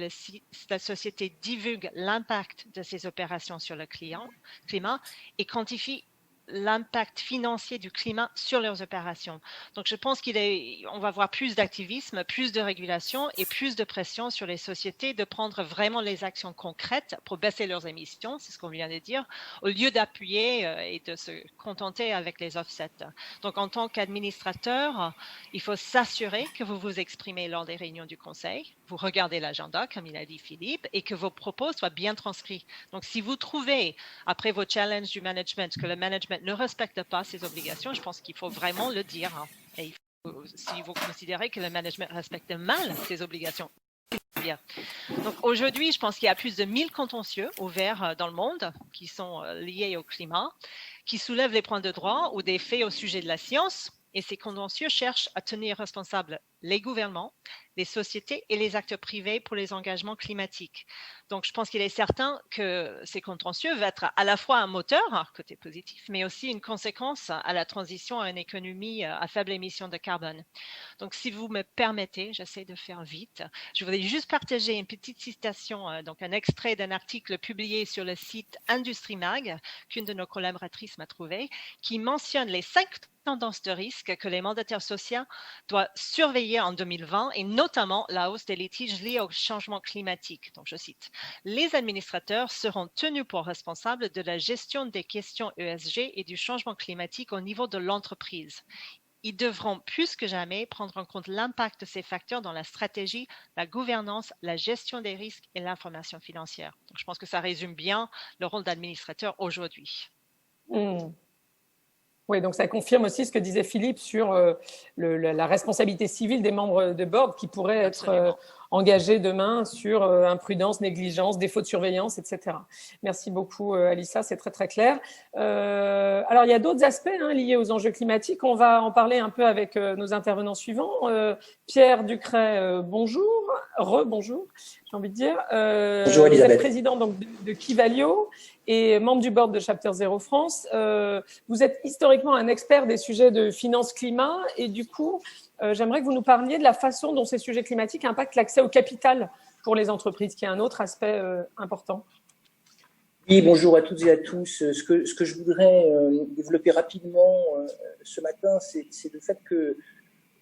E: la société divulgue l'impact de ses opérations sur le climat et quantifie l'impact financier du climat sur leurs opérations. Donc, je pense qu'on va voir plus d'activisme, plus de régulation et plus de pression sur les sociétés de prendre vraiment les actions concrètes pour baisser leurs émissions, c'est ce qu'on vient de dire, au lieu d'appuyer et de se contenter avec les offsets. Donc, en tant qu'administrateur, il faut s'assurer que vous vous exprimez lors des réunions du conseil, vous regardez l'agenda, comme il a dit Philippe, et que vos propos soient bien transcrits. Donc, si vous trouvez, après vos challenges du management, que le management ne respecte pas ses obligations, je pense qu'il faut vraiment le dire. Et si vous considérez que le management respecte mal ses obligations, bien. Donc aujourd'hui, je pense qu'il y a plus de 1000 contentieux ouverts dans le monde qui sont liés au climat, qui soulèvent les points de droit ou des faits au sujet de la science. Et ces contentieux cherchent à tenir responsables les gouvernements, les sociétés et les acteurs privés pour les engagements climatiques. Donc, je pense qu'il est certain que ces contentieux vont être à la fois un moteur, côté positif, mais aussi une conséquence à la transition à une économie à faible émission de carbone. Donc, si vous me permettez, j'essaie de faire vite. Je voudrais juste partager une petite citation, donc un extrait d'un article publié sur le site Industrie Mag, qu'une de nos collaboratrices m'a trouvé, qui mentionne les 5 tendances de risque que les mandataires sociaux doivent surveiller en 2020 et notamment la hausse des litiges liés au changement climatique. Donc, je cite, « Les administrateurs seront tenus pour responsables de la gestion des questions ESG et du changement climatique au niveau de l'entreprise. Ils devront plus que jamais prendre en compte l'impact de ces facteurs dans la stratégie, la gouvernance, la gestion des risques et l'information financière. » Donc, je pense que ça résume bien le rôle d'administrateur aujourd'hui.
C: Oui, donc ça confirme aussi ce que disait Philippe sur la responsabilité civile des membres de board qui pourraient être engagés demain sur imprudence, négligence, défaut de surveillance, etc. Merci beaucoup, Alissa, c'est très, très clair. Alors, il y a d'autres aspects liés aux enjeux climatiques. On va en parler un peu avec nos intervenants suivants. Pierre Ducret, bonjour. Rebonjour, j'ai envie de dire.
F: Bonjour, Elisabeth.
C: Vous êtes président donc, de Kivalio et membre du board de Chapter Zero France. Vous êtes historiquement un expert des sujets de finance-climat et du coup, j'aimerais que vous nous parliez de la façon dont ces sujets climatiques impactent l'accès au capital pour les entreprises, qui est un autre aspect important.
F: Oui, bonjour à toutes et à tous. Ce que je voudrais développer rapidement ce matin, c'est le fait que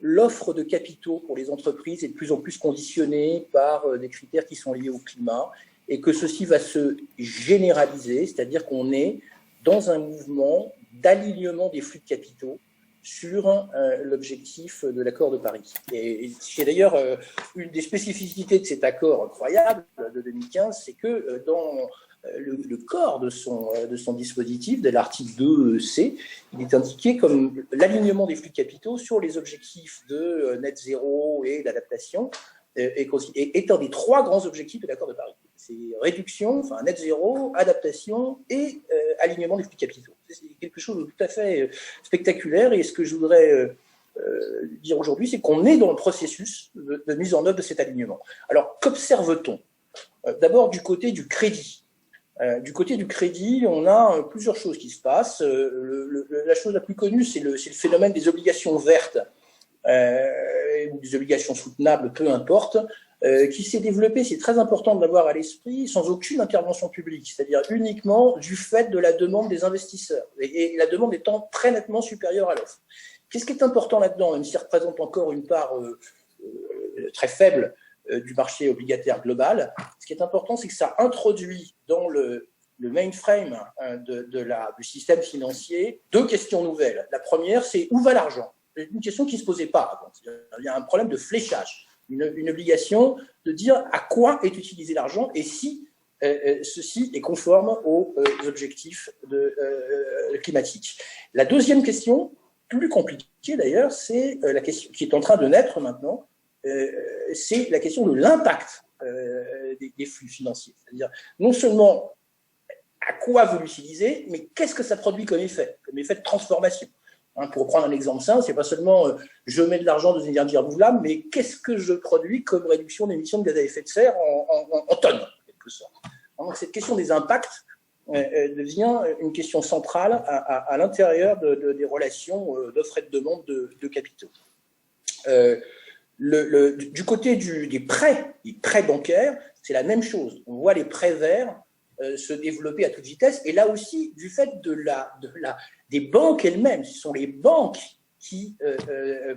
F: l'offre de capitaux pour les entreprises est de plus en plus conditionnée par des critères qui sont liés au climat et que ceci va se généraliser, c'est-à-dire qu'on est dans un mouvement d'alignement des flux de capitaux sur l'objectif de l'accord de Paris. Et c'est d'ailleurs une des spécificités de cet accord incroyable de 2015, c'est que dans le corps de son dispositif, de l'article 2C, il est indiqué comme l'alignement des flux de capitaux sur les objectifs de net zéro et d'adaptation, étant des 3 grands objectifs de l'accord de Paris. C'est réduction, enfin net zéro, adaptation et alignement des flux de capitaux. C'est quelque chose de tout à fait spectaculaire, et ce que je voudrais dire aujourd'hui, c'est qu'on est dans le processus de mise en œuvre de cet alignement. Alors, qu'observe-t-on ? D'abord, du côté du crédit. Du côté du crédit, on a plusieurs choses qui se passent. La chose la plus connue, c'est le phénomène des obligations vertes, ou des obligations soutenables, peu importe, qui s'est développé, c'est très important de l'avoir à l'esprit, sans aucune intervention publique, c'est-à-dire uniquement du fait de la demande des investisseurs, et la demande étant très nettement supérieure à l'offre. Qu'est-ce qui est important là-dedans, même si ça représente encore une part très faible du marché obligataire global, ce qui est important, c'est que ça introduit dans le mainframe du système financier 2 questions nouvelles. La première, c'est où va l'argent ? C'est une question qui ne se posait pas avant. Il y a un problème de fléchage, une obligation de dire à quoi est utilisé l'argent et si ceci est conforme aux objectifs climatiques. La deuxième question, plus compliquée d'ailleurs, c'est la question qui est en train de naître maintenant, c'est la question de l'impact des flux financiers. C'est-à-dire, non seulement à quoi vous l'utilisez, mais qu'est-ce que ça produit comme effet de transformation. Pour prendre un exemple simple, c'est pas seulement je mets de l'argent dans une énergie renouvelable, mais qu'est-ce que je produis comme réduction d'émissions de gaz à effet de serre en tonnes, en quelque sorte. Donc, cette question des impacts devient une question centrale à l'intérieur des relations d'offre et de demande de capitaux. Du côté des prêts bancaires, c'est la même chose. On voit les prêts verts se développer à toute vitesse, et là aussi, du fait des banques elles-mêmes, ce sont les banques qui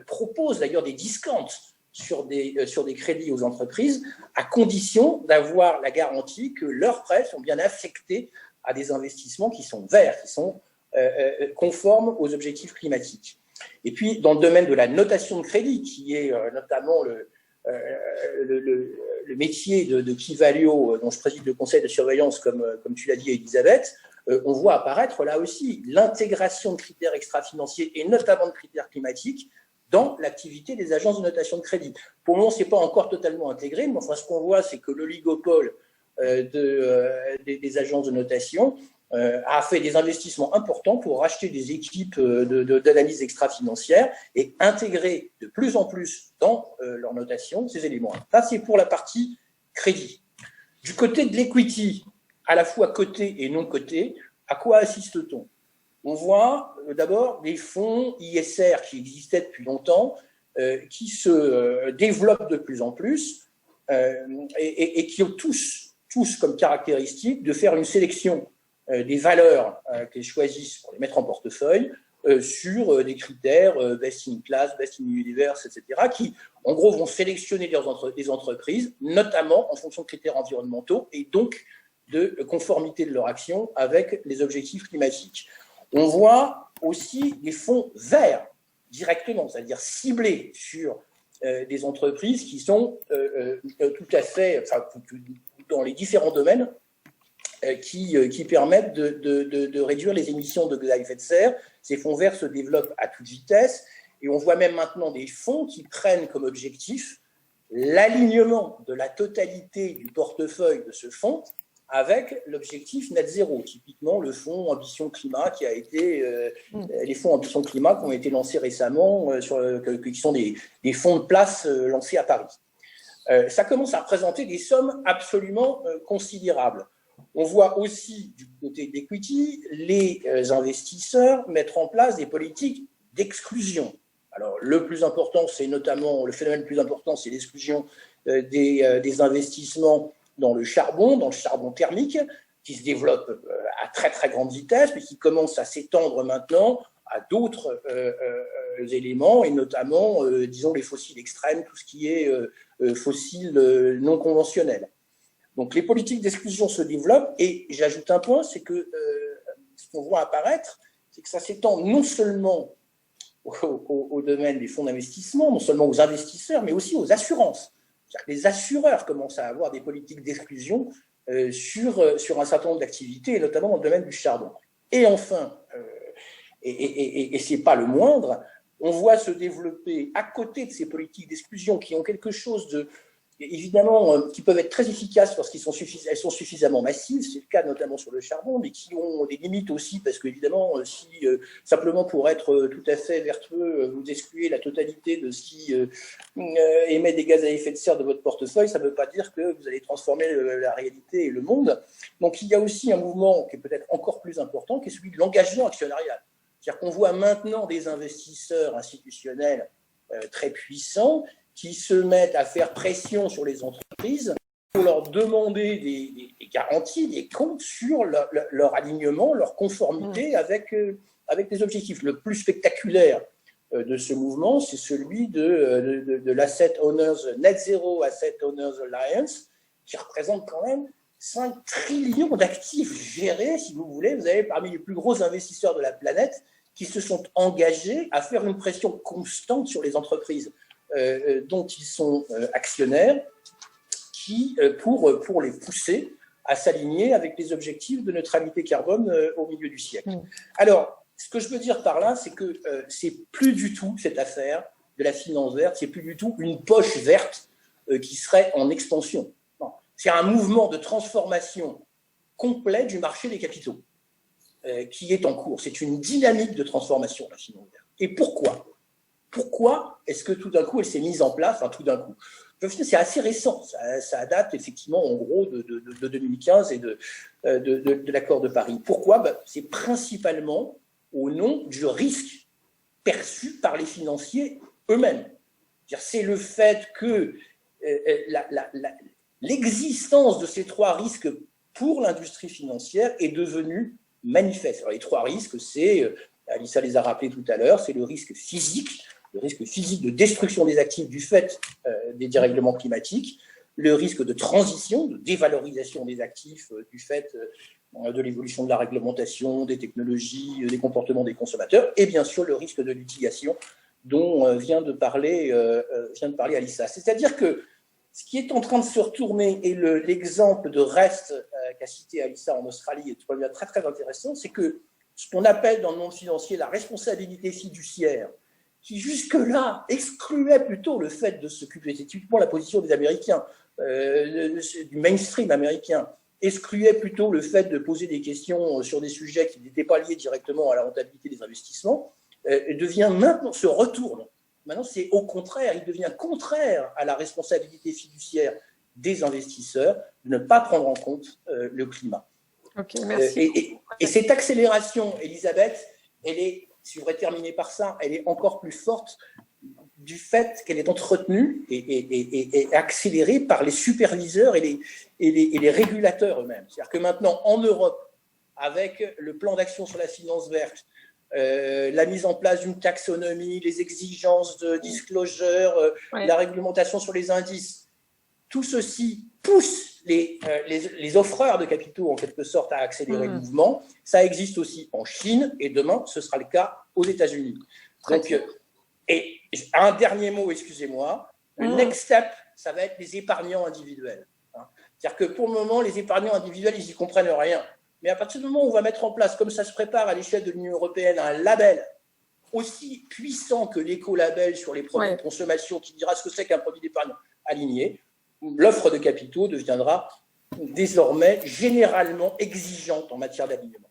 F: proposent d'ailleurs des discounts sur des crédits aux entreprises, à condition d'avoir la garantie que leurs prêts sont bien affectés à des investissements qui sont verts, qui sont conformes aux objectifs climatiques. Et puis, dans le domaine de la notation de crédit, qui est notamment le métier de Kivalio, dont je préside le conseil de surveillance, comme tu l'as dit, Elisabeth, on voit apparaître là aussi l'intégration de critères extra-financiers et notamment de critères climatiques dans l'activité des agences de notation de crédit. Pour le moment, ce n'est pas encore totalement intégré, mais enfin, ce qu'on voit, c'est que l'oligopole des agences de notation a fait des investissements importants pour racheter des équipes d'analyse extra-financière et intégrer de plus en plus dans leur notation ces éléments. Ça, c'est pour la partie crédit. Du côté de l'equity, à la fois coté et non coté, à quoi assiste-t-on ? On voit d'abord des fonds ISR qui existaient depuis longtemps, qui se développent de plus en plus et qui ont tous comme caractéristique de faire une sélection des valeurs qu'ils choisissent pour les mettre en portefeuille sur des critères best in class, best in universe, etc., qui, en gros, vont sélectionner des entreprises, notamment en fonction de critères environnementaux et donc de conformité de leur action avec les objectifs climatiques. On voit aussi des fonds verts directement, c'est-à-dire ciblés sur des entreprises qui sont tout à fait, enfin, dans les différents domaines qui permettent de réduire les émissions de gaz à effet de serre. Ces fonds verts se développent à toute vitesse et on voit même maintenant des fonds qui prennent comme objectif l'alignement de la totalité du portefeuille de ce fonds avec l'objectif net zéro, typiquement le fonds Ambition Climat qui a été, les fonds Ambition Climat qui ont été lancés récemment, qui sont des fonds de place lancés à Paris. Ça commence à représenter des sommes absolument considérables. On voit aussi du côté d'equity les investisseurs mettre en place des politiques d'exclusion. Alors le plus important, c'est notamment, le phénomène le plus important, c'est l'exclusion des investissements dans le charbon thermique, qui se développe à très très grande vitesse, mais qui commence à s'étendre maintenant à d'autres éléments, et notamment, disons, les fossiles extrêmes, tout ce qui est fossiles non conventionnels. Donc les politiques d'exclusion se développent, et j'ajoute un point, c'est que ce qu'on voit apparaître, c'est que ça s'étend non seulement au domaine des fonds d'investissement, non seulement aux investisseurs, mais aussi aux assurances. C'est-à-dire que les assureurs commencent à avoir des politiques d'exclusion sur un certain nombre d'activités, et notamment dans le domaine du charbon. Et enfin, et ce n'est pas le moindre, on voit se développer à côté de ces politiques d'exclusion qui ont quelque chose de, évidemment, qui peuvent être très efficaces lorsqu'elles sont suffisamment massives, c'est le cas notamment sur le charbon, mais qui ont des limites aussi, parce qu'évidemment, si simplement pour être tout à fait vertueux, vous excluez la totalité de ce qui émet des gaz à effet de serre de votre portefeuille, ça ne veut pas dire que vous allez transformer la réalité et le monde. Donc il y a aussi un mouvement qui est peut-être encore plus important, qui est celui de l'engagement actionnarial. C'est-à-dire qu'on voit maintenant des investisseurs institutionnels très puissants qui se mettent à faire pression sur les entreprises pour leur demander des garanties, des comptes sur leur alignement, leur conformité avec les objectifs. Le plus spectaculaire de ce mouvement, c'est celui de l'Asset Owners, Net Zero Asset Owners Alliance, qui représente quand même 5 trillions d'actifs gérés, si vous voulez. Vous avez parmi les plus gros investisseurs de la planète qui se sont engagés à faire une pression constante sur les entreprises dont ils sont actionnaires, pour les pousser à s'aligner avec les objectifs de neutralité carbone au milieu du siècle. Alors, ce que je veux dire par là, c'est que c'est plus du tout cette affaire de la finance verte, c'est plus du tout une poche verte qui serait en expansion. Non, c'est un mouvement de transformation complet du marché des capitaux qui est en cours. C'est une dynamique de transformation, la finance verte. Et pourquoi ? Pourquoi est-ce que tout d'un coup, elle s'est mise en place, enfin tout d'un coup, c'est assez récent, ça date effectivement en gros de 2015 et de l'accord de Paris. Pourquoi ? C'est principalement au nom du risque perçu par les financiers eux-mêmes. C'est le fait que l'existence de ces trois risques pour l'industrie financière est devenue manifeste. Alors, les trois risques, Alissa les a rappelés tout à l'heure, c'est le risque physique de destruction des actifs du fait des dérèglements climatiques, le risque de transition, de dévalorisation des actifs du fait de l'évolution de la réglementation, des technologies, des comportements des consommateurs, et bien sûr le risque de litigation dont vient de parler Alissa. C'est-à-dire que ce qui est en train de se retourner, et l'exemple de Rest qu'a cité Alissa en Australie est très très intéressant, c'est que ce qu'on appelle dans le monde financier la responsabilité fiduciaire, qui jusque-là excluait plutôt le fait de s'occuper, c'est typiquement la position des Américains, du mainstream américain, excluait plutôt le fait de poser des questions sur des sujets qui n'étaient pas liés directement à la rentabilité des investissements, devient maintenant, se retourne. Maintenant, c'est au contraire, il devient contraire à la responsabilité fiduciaire des investisseurs de ne pas prendre en compte le climat.
C: Okay, merci.
F: Et cette accélération, Elisabeth, elle est, si je voudrais terminer par ça, elle est encore plus forte du fait qu'elle est entretenue et accélérée par les superviseurs et les régulateurs eux-mêmes. C'est-à-dire que maintenant, en Europe, avec le plan d'action sur la finance verte, la mise en place d'une taxonomie, les exigences de disclosure, la réglementation sur les indices, tout ceci pousse les offreurs de capitaux, en quelque sorte, à accélérer le mouvement. Ça existe aussi en Chine, et demain, ce sera le cas aux États-Unis. Donc, et un dernier mot, excusez-moi, le next step, ça va être les épargnants individuels. C'est-à-dire que pour le moment, les épargnants individuels, ils n'y comprennent rien. Mais à partir du moment où on va mettre en place, comme ça se prépare à l'échelle de l'Union européenne, un label aussi puissant que l'éco-label sur les produits de consommation qui dira ce que c'est qu'un produit d'épargne aligné, l'offre de capitaux deviendra désormais généralement exigeante en matière d'alignement.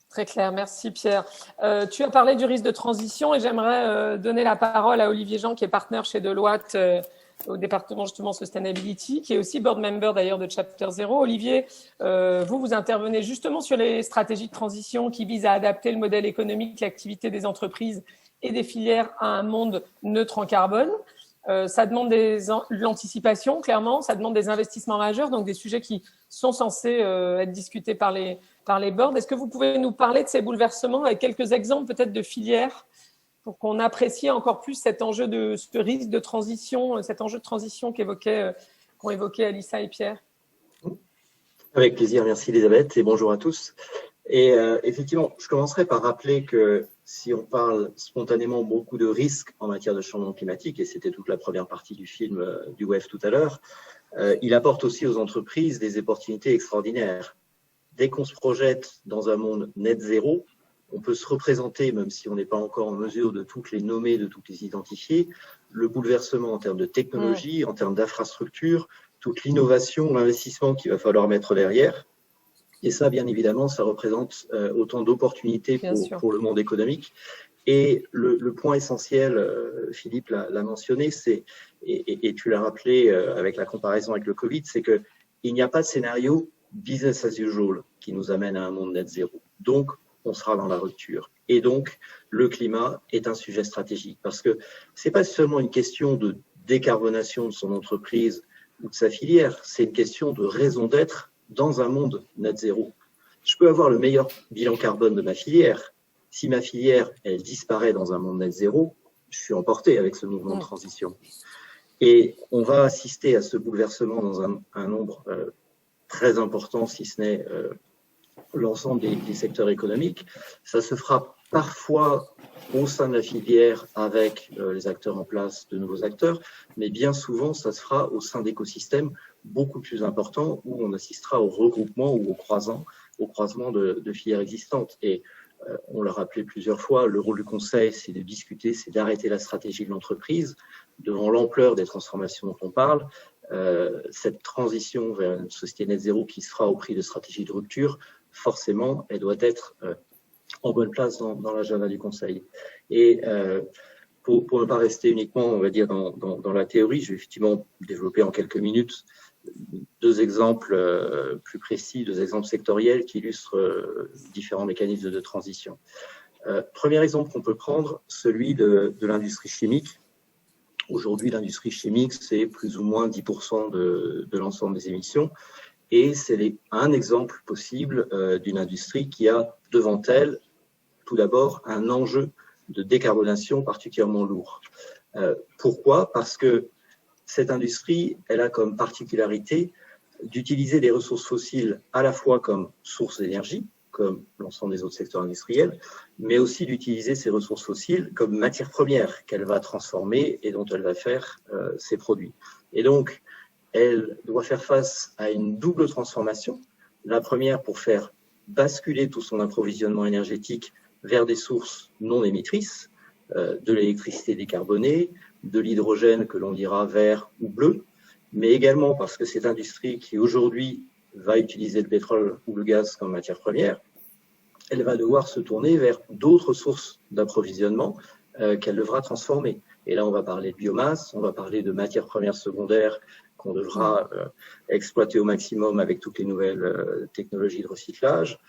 C: Très clair, merci Pierre. Tu as parlé du risque de transition et j'aimerais donner la parole à Olivier Jean, qui est partenaire chez Deloitte au département justement Sustainability, qui est aussi board member d'ailleurs de Chapter Zero. Olivier, vous intervenez justement sur les stratégies de transition qui visent à adapter le modèle économique, l'activité des entreprises et des filières à un monde neutre en carbone. Ça demande de l'anticipation, clairement, ça demande des investissements majeurs, donc des sujets qui sont censés être discutés par les boards. Est-ce que vous pouvez nous parler de ces bouleversements avec quelques exemples peut-être de filières pour qu'on apprécie encore plus cet enjeu ce risque de transition, cet enjeu de transition qu'ont évoqué Alissa et Pierre?
G: Avec plaisir, merci Elisabeth et bonjour à tous. Et effectivement, je commencerai par rappeler que si on parle spontanément beaucoup de risques en matière de changement climatique, et c'était toute la première partie du film du WEF tout à l'heure, il apporte aussi aux entreprises des opportunités extraordinaires. Dès qu'on se projette dans un monde net zéro, on peut se représenter, même si on n'est pas encore en mesure de toutes les nommer, de toutes les identifier, le bouleversement en termes de technologie, en termes d'infrastructure, toute l'innovation, l'investissement qu'il va falloir mettre derrière. Et ça, bien évidemment, ça représente autant d'opportunités pour le monde économique. Et le point essentiel, Philippe l'a mentionné, et tu l'as rappelé avec la comparaison avec le Covid, c'est qu'il n'y a pas de scénario business as usual qui nous amène à un monde net zéro. Donc, on sera dans la rupture. Et donc, le climat est un sujet stratégique parce que ce n'est pas seulement une question de décarbonation de son entreprise ou de sa filière, c'est une question de raison d'être dans un monde net zéro. Je peux avoir le meilleur bilan carbone de ma filière. Si ma filière, elle disparaît dans un monde net zéro, je suis emporté avec ce mouvement de transition. Et on va assister à ce bouleversement dans un nombre très important, si ce n'est l'ensemble des secteurs économiques. Ça se fera parfois au sein de la filière avec les acteurs en place, de nouveaux acteurs, mais bien souvent, ça se fera au sein d'écosystèmes beaucoup plus importants où on assistera au regroupement ou au croisement de filières existantes. Et on l'a rappelé plusieurs fois, le rôle du conseil, c'est de discuter, c'est d'arrêter la stratégie de l'entreprise devant l'ampleur des transformations dont on parle. Cette transition vers une société net zéro qui se fera au prix de stratégies de rupture, forcément, elle doit être en bonne place dans l'agenda du conseil. Et pour ne pas rester uniquement, on va dire, dans la théorie, je vais effectivement développer en quelques minutes deux exemples plus précis, deux exemples sectoriels qui illustrent différents mécanismes de transition. Premier exemple qu'on peut prendre, celui de l'industrie chimique. Aujourd'hui, l'industrie chimique, c'est plus ou moins 10% de l'ensemble des émissions. Et c'est un exemple possible d'une industrie qui a devant elle, tout d'abord, un enjeu de décarbonation particulièrement lourd. Pourquoi ? Parce que cette industrie, elle a comme particularité d'utiliser des ressources fossiles à la fois comme source d'énergie, comme l'ensemble des autres secteurs industriels, mais aussi d'utiliser ces ressources fossiles comme matière première qu'elle va transformer et dont elle va faire ses produits. Et donc, elle doit faire face à une double transformation. La première pour faire basculer tout son approvisionnement énergétique vers des sources non émettrices, de l'électricité décarbonée, de l'hydrogène que l'on dira vert ou bleu, mais également parce que cette industrie qui aujourd'hui va utiliser le pétrole ou le gaz comme matière première, elle va devoir se tourner vers d'autres sources d'approvisionnement qu'elle devra transformer. Et là, on va parler de biomasse, on va parler de matières premières secondaires qu'on devra exploiter au maximum avec toutes les nouvelles technologies de recyclage.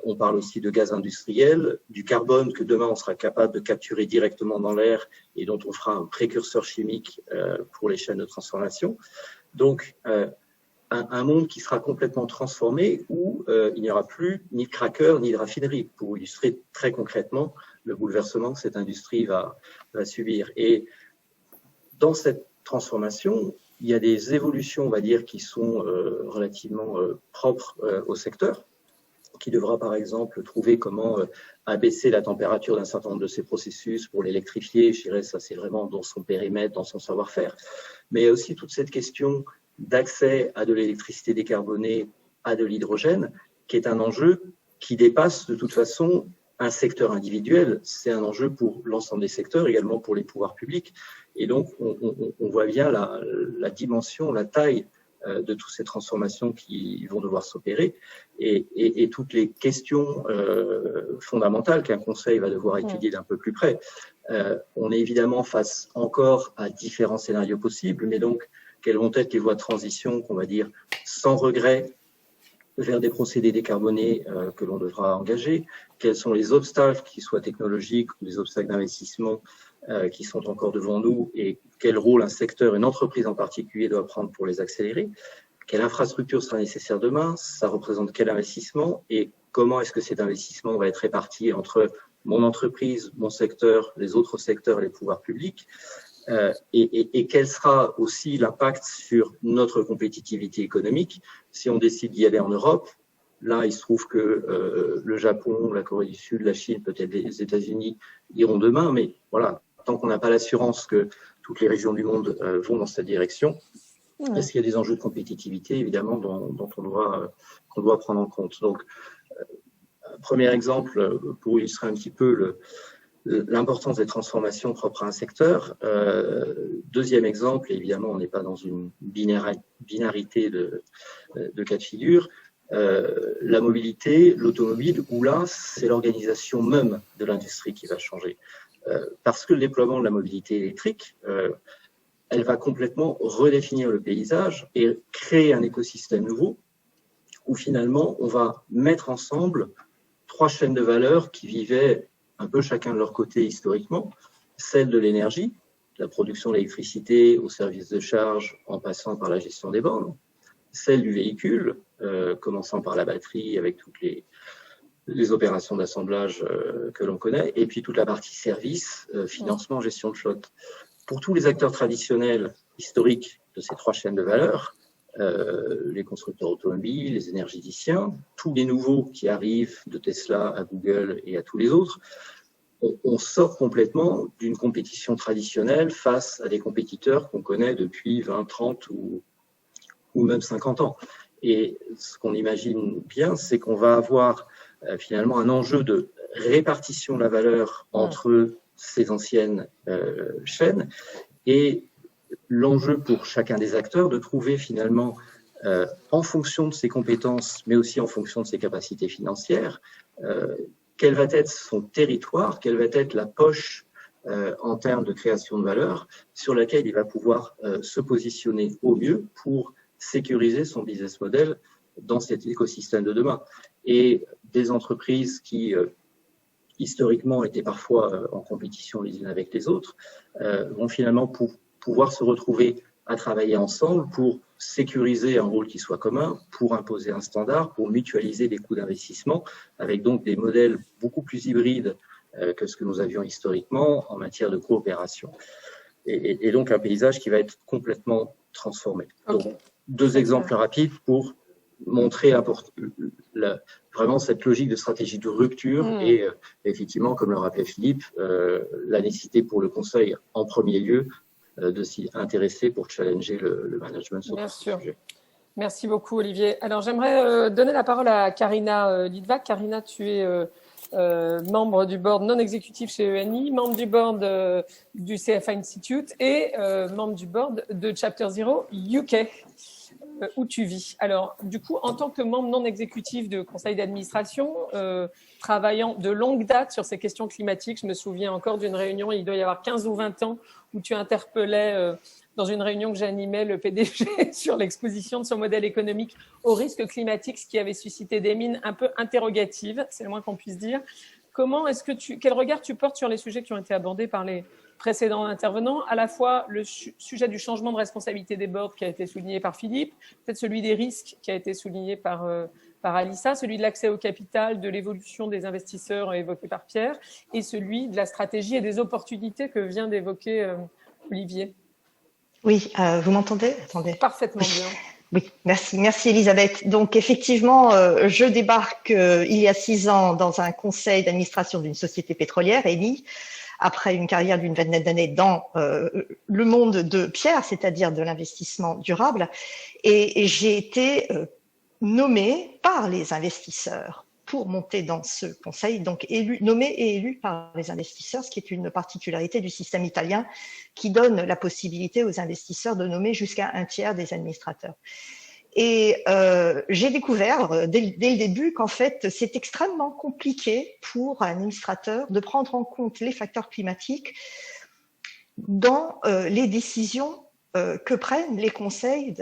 G: On parle aussi de gaz industriel, du carbone que demain on sera capable de capturer directement dans l'air et dont on fera un précurseur chimique pour les chaînes de transformation. Donc, un monde qui sera complètement transformé où il n'y aura plus ni de cracker ni de raffinerie, pour illustrer très concrètement le bouleversement que cette industrie va subir. Et dans cette transformation, il y a des évolutions, on va dire, qui sont relativement propres au secteur, qui devra par exemple trouver comment abaisser la température d'un certain nombre de ces processus pour l'électrifier. Je dirais ça c'est vraiment dans son périmètre, dans son savoir-faire. Mais il y a aussi toute cette question d'accès à de l'électricité décarbonée, à de l'hydrogène, qui est un enjeu qui dépasse de toute façon un secteur individuel. C'est un enjeu pour l'ensemble des secteurs, également pour les pouvoirs publics. Et donc on voit bien la dimension, la taille de toutes ces transformations qui vont devoir s'opérer et toutes les questions fondamentales qu'un conseil va devoir étudier d'un peu plus près. On est évidemment face encore à différents scénarios possibles, mais donc quelles vont être les voies de transition qu'on va dire sans regret vers des procédés décarbonés que l'on devra engager, quels sont les obstacles, qu'ils soient technologiques ou des obstacles d'investissement qui sont encore devant nous et quel rôle un secteur, une entreprise en particulier doit prendre pour les accélérer. Quelle infrastructure sera nécessaire demain? Ça représente quel investissement? Et comment est-ce que cet investissement va être réparti entre mon entreprise, mon secteur, les autres secteurs, les pouvoirs publics? Et quel sera aussi l'impact sur notre compétitivité économique si on décide d'y aller en Europe? Là, il se trouve que le Japon, la Corée du Sud, la Chine, peut-être les États-Unis iront demain, mais voilà, tant qu'on n'a pas l'assurance que toutes les régions du monde vont dans cette direction, est-ce qu'il y a des enjeux de compétitivité, évidemment, dont qu'on doit prendre en compte. Donc, premier exemple, pour illustrer un petit peu l'importance des transformations propres à un secteur. Deuxième exemple, évidemment, on n'est pas dans une binarité de cas de figure. La mobilité, l'automobile, où là, c'est l'organisation même de l'industrie qui va changer. Parce que le déploiement de la mobilité électrique, elle va complètement redéfinir le paysage et créer un écosystème nouveau où finalement, on va mettre ensemble 3 chaînes de valeur qui vivaient un peu chacun de leur côté historiquement, celle de l'énergie, la production d'électricité au service de charge en passant par la gestion des bornes, celle du véhicule, commençant par la batterie avec toutes les opérations d'assemblage que l'on connaît, et puis toute la partie service, financement, gestion de flotte. Pour tous les acteurs traditionnels historiques de ces 3 chaînes de valeur, les constructeurs automobiles, les énergéticiens, tous les nouveaux qui arrivent de Tesla à Google et à tous les autres, on sort complètement d'une compétition traditionnelle face à des compétiteurs qu'on connaît depuis 20, 30 ou même 50 ans. Et ce qu'on imagine bien, c'est qu'on va avoir finalement un enjeu de répartition de la valeur entre ces anciennes chaînes et l'enjeu pour chacun des acteurs de trouver finalement, en fonction de ses compétences, mais aussi en fonction de ses capacités financières, quel va être son territoire, quelle va être la poche en termes de création de valeur sur laquelle il va pouvoir se positionner au mieux pour sécuriser son business model dans cet écosystème de demain. Et des entreprises qui historiquement étaient parfois en compétition les unes avec les autres vont finalement pouvoir se retrouver à travailler ensemble pour sécuriser un rôle qui soit commun, pour imposer un standard, pour mutualiser les coûts d'investissement, avec donc des modèles beaucoup plus hybrides que ce que nous avions historiquement en matière de coopération. Et donc un paysage qui va être complètement transformé. Okay. Donc, 2 exemples rapides pour montrer vraiment cette logique de stratégie de rupture et effectivement, comme le rappelait Philippe, la nécessité pour le Conseil en premier lieu de s'y intéresser pour challenger le management sur ce sujet.
C: Merci beaucoup, Olivier. Alors, j'aimerais donner la parole à Karina Litvak. Karina, tu es membre du board non exécutif chez ENI, membre du board du CFA Institute et membre du board de Chapter Zero UK, où tu vis. Alors, du coup, en tant que membre non exécutif de conseil d'administration, travaillant de longue date sur ces questions climatiques, je me souviens encore d'une réunion, il doit y avoir 15 ou 20 ans, où tu interpellais dans une réunion que j'animais le PDG sur l'exposition de son modèle économique au risque climatique, ce qui avait suscité des mines un peu interrogatives, c'est le moins qu'on puisse dire. Quel regard tu portes sur les sujets qui ont été abordés par les précédents intervenants, à la fois le sujet du changement de responsabilité des boards qui a été souligné par Philippe, peut-être celui des risques qui a été souligné par Alissa, celui de l'accès au capital, de l'évolution des investisseurs évoqué par Pierre, et celui de la stratégie et des opportunités que vient d'évoquer Olivier.
H: Oui, vous m'entendez? Attendez.
C: Parfaitement bien.
H: Oui, merci Elisabeth. Donc effectivement, je débarque il y a 6 ans dans un conseil d'administration d'une société pétrolière, Eni, après une carrière d'une vingtaine d'années dans le monde de Pierre, c'est-à-dire de l'investissement durable, et j'ai été nommée par les investisseurs pour monter dans ce conseil, donc nommé et élu par les investisseurs, ce qui est une particularité du système italien qui donne la possibilité aux investisseurs de nommer jusqu'à 1/3 des administrateurs. Et j'ai découvert dès le début qu'en fait, c'est extrêmement compliqué pour un administrateur de prendre en compte les facteurs climatiques dans les décisions que prennent les conseils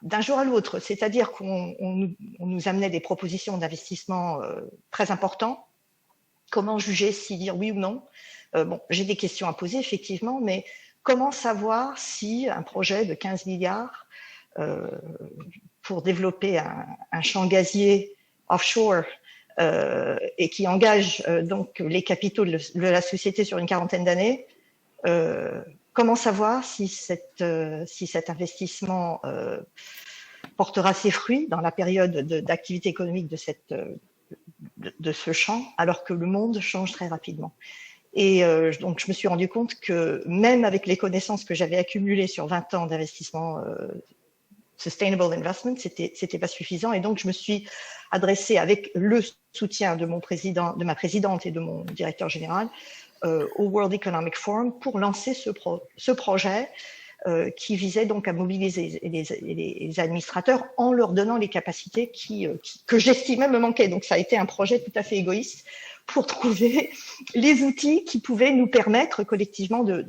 H: d'un jour à l'autre, c'est-à-dire qu'on nous amenait des propositions d'investissement très importants. Comment juger si dire oui ou non? Bon, j'ai des questions à poser, effectivement, mais comment savoir si un projet de 15 milliards pour développer un champ gazier offshore et qui engage donc les capitaux de la société sur une quarantaine d'années, comment savoir si cet investissement portera ses fruits dans la période d'activité économique de ce champ, alors que le monde change très rapidement. Et donc, je me suis rendu compte que même avec les connaissances que j'avais accumulées sur 20 ans d'investissement sustainable investment, c'était pas suffisant. Et donc, je me suis adressée avec le soutien de ma présidente et de mon directeur général au World Economic Forum pour lancer ce projet qui visait donc à mobiliser les administrateurs en leur donnant les capacités que j'estimais me manquaient. Donc, ça a été un projet tout à fait égoïste pour trouver les outils qui pouvaient nous permettre collectivement de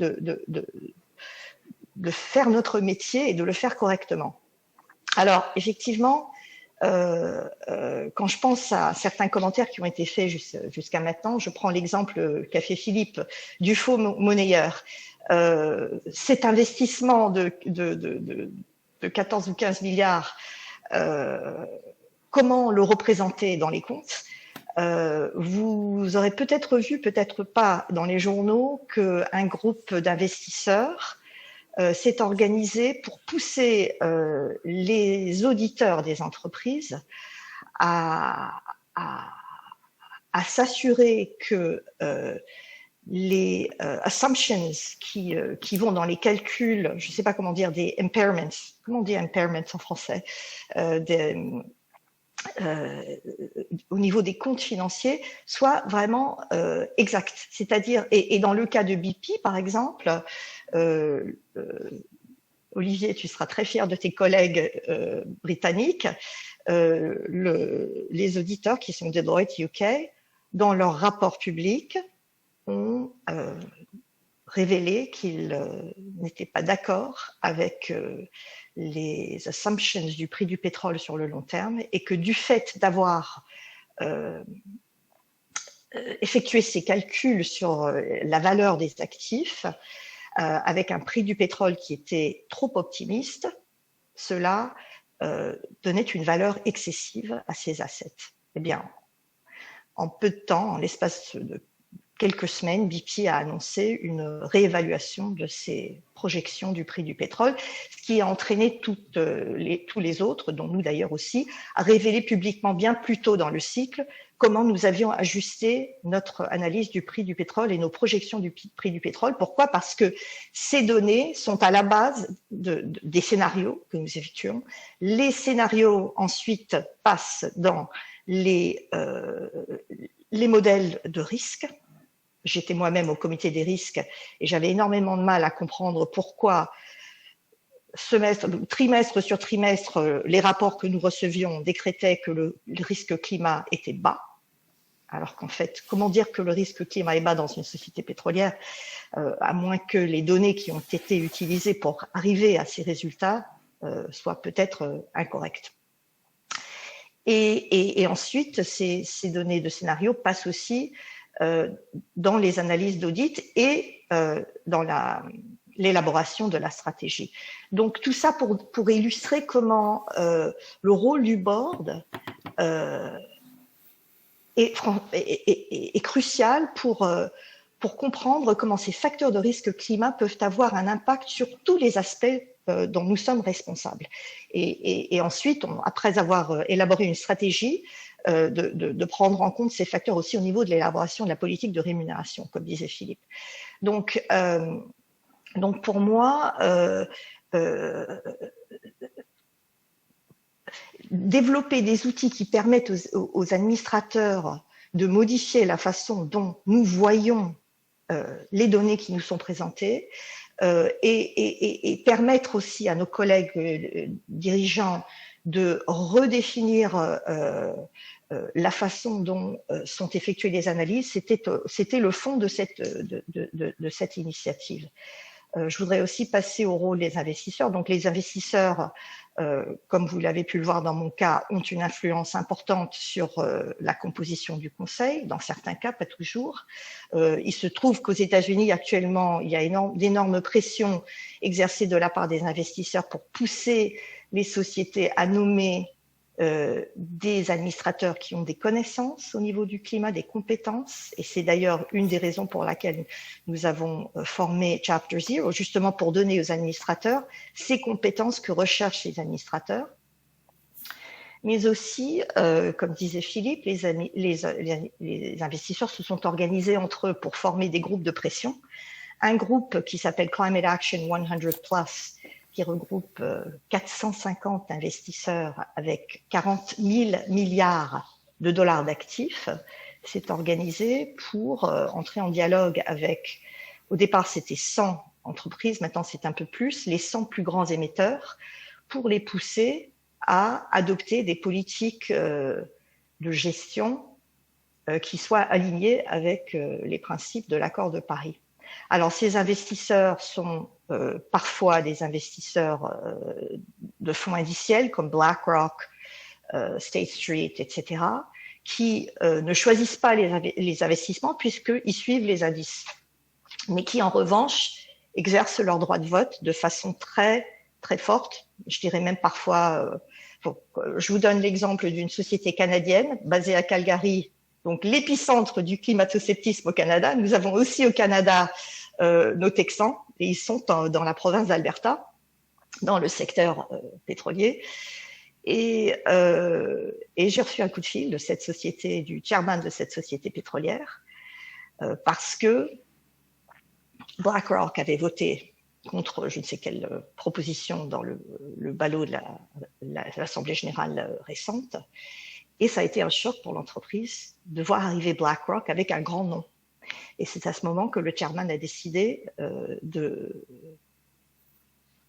H: faire notre métier et de le faire correctement. Alors, effectivement, quand je pense à certains commentaires qui ont été faits jusqu'à maintenant, je prends l'exemple qu'a fait Philippe du faux monnayeur. Cet investissement de 14 ou 15 milliards, comment le représenter dans les comptes? Vous aurez peut-être vu, peut-être pas, dans les journaux qu'un groupe d'investisseurs s'est organisé pour pousser les auditeurs des entreprises à s'assurer que les assumptions qui vont dans les calculs, je ne sais pas comment dire, des impairments, comment on dit impairments en français, au niveau des comptes financiers, soient vraiment exacts. C'est-à-dire, et dans le cas de BP, par exemple, Olivier, tu seras très fier de tes collègues britanniques, les auditeurs qui sont Deloitte UK, dans leur rapport public, ont révélé qu'ils n'étaient pas d'accord avec les assumptions du prix du pétrole sur le long terme et que du fait d'avoir effectué ces calculs sur la valeur des actifs avec un prix du pétrole qui était trop optimiste, cela donnait une valeur excessive à ces assets. Eh bien, en peu de temps, en l'espace de quelques semaines, BP a annoncé une réévaluation de ses projections du prix du pétrole, ce qui a entraîné tous les autres, dont nous d'ailleurs aussi, à révéler publiquement bien plus tôt dans le cycle comment nous avions ajusté notre analyse du prix du pétrole et nos projections du prix du pétrole. Pourquoi? Parce que ces données sont à la base des scénarios que nous effectuons. Les scénarios ensuite passent dans les modèles de risque. J'étais moi-même au comité des risques et j'avais énormément de mal à comprendre pourquoi trimestre sur trimestre, les rapports que nous recevions décrétaient que le risque climat était bas. Alors qu'en fait, comment dire que le risque climat est bas dans une société pétrolière, à moins que les données qui ont été utilisées pour arriver à ces résultats soient peut-être incorrectes. Et ensuite, ces données de scénario passent aussi dans les analyses d'audit et dans l'élaboration de la stratégie. Donc tout ça pour illustrer comment le rôle du board est crucial pour comprendre comment ces facteurs de risque climat peuvent avoir un impact sur tous les aspects dont nous sommes responsables. Et ensuite, après avoir élaboré une stratégie, de prendre en compte ces facteurs aussi au niveau de l'élaboration de la politique de rémunération, comme disait Philippe. Donc pour moi, développer des outils qui permettent aux administrateurs de modifier la façon dont nous voyons les données qui nous sont présentées et permettre aussi à nos collègues dirigeants de redéfinir la façon dont sont effectuées les analyses, c'était le fond de cette initiative. Je voudrais aussi passer au rôle des investisseurs. Donc les investisseurs comme vous l'avez pu le voir dans mon cas, ont une influence importante sur la composition du Conseil, dans certains cas, pas toujours. Il se trouve qu'aux États-Unis, actuellement, il y a d'énormes pressions exercées de la part des investisseurs pour pousser les sociétés à nommer des administrateurs qui ont des connaissances au niveau du climat, des compétences, et c'est d'ailleurs une des raisons pour laquelle nous avons formé Chapter Zero, justement pour donner aux administrateurs ces compétences que recherchent les administrateurs. Mais aussi, comme disait Philippe, les investisseurs se sont organisés entre eux pour former des groupes de pression. Un groupe qui s'appelle Climate Action 100+, qui regroupe 450 investisseurs avec 40 000 milliards de dollars d'actifs, s'est organisé pour entrer en dialogue avec, au départ c'était 100 entreprises, maintenant c'est un peu plus, les 100 plus grands émetteurs, pour les pousser à adopter des politiques de gestion qui soient alignées avec les principes de l'accord de Paris. Alors ces investisseurs sont parfois des investisseurs de fonds indiciels comme BlackRock, State Street, etc., qui ne choisissent pas les investissements puisqu'ils suivent les indices, mais qui en revanche exercent leur droit de vote de façon très, très forte. Je dirais même parfois, je vous donne l'exemple d'une société canadienne basée à Calgary, donc l'épicentre du climato-sceptisme au Canada. Nous avons aussi au Canada nos Texans, et ils sont dans la province d'Alberta, dans le secteur pétrolier. Et j'ai reçu un coup de fil de cette société, du chairman de cette société pétrolière, parce que BlackRock avait voté contre je ne sais quelle proposition dans le ballot de l'Assemblée générale récente. Et ça a été un choc pour l'entreprise de voir arriver BlackRock avec un grand nom. Et c'est à ce moment que le chairman a décidé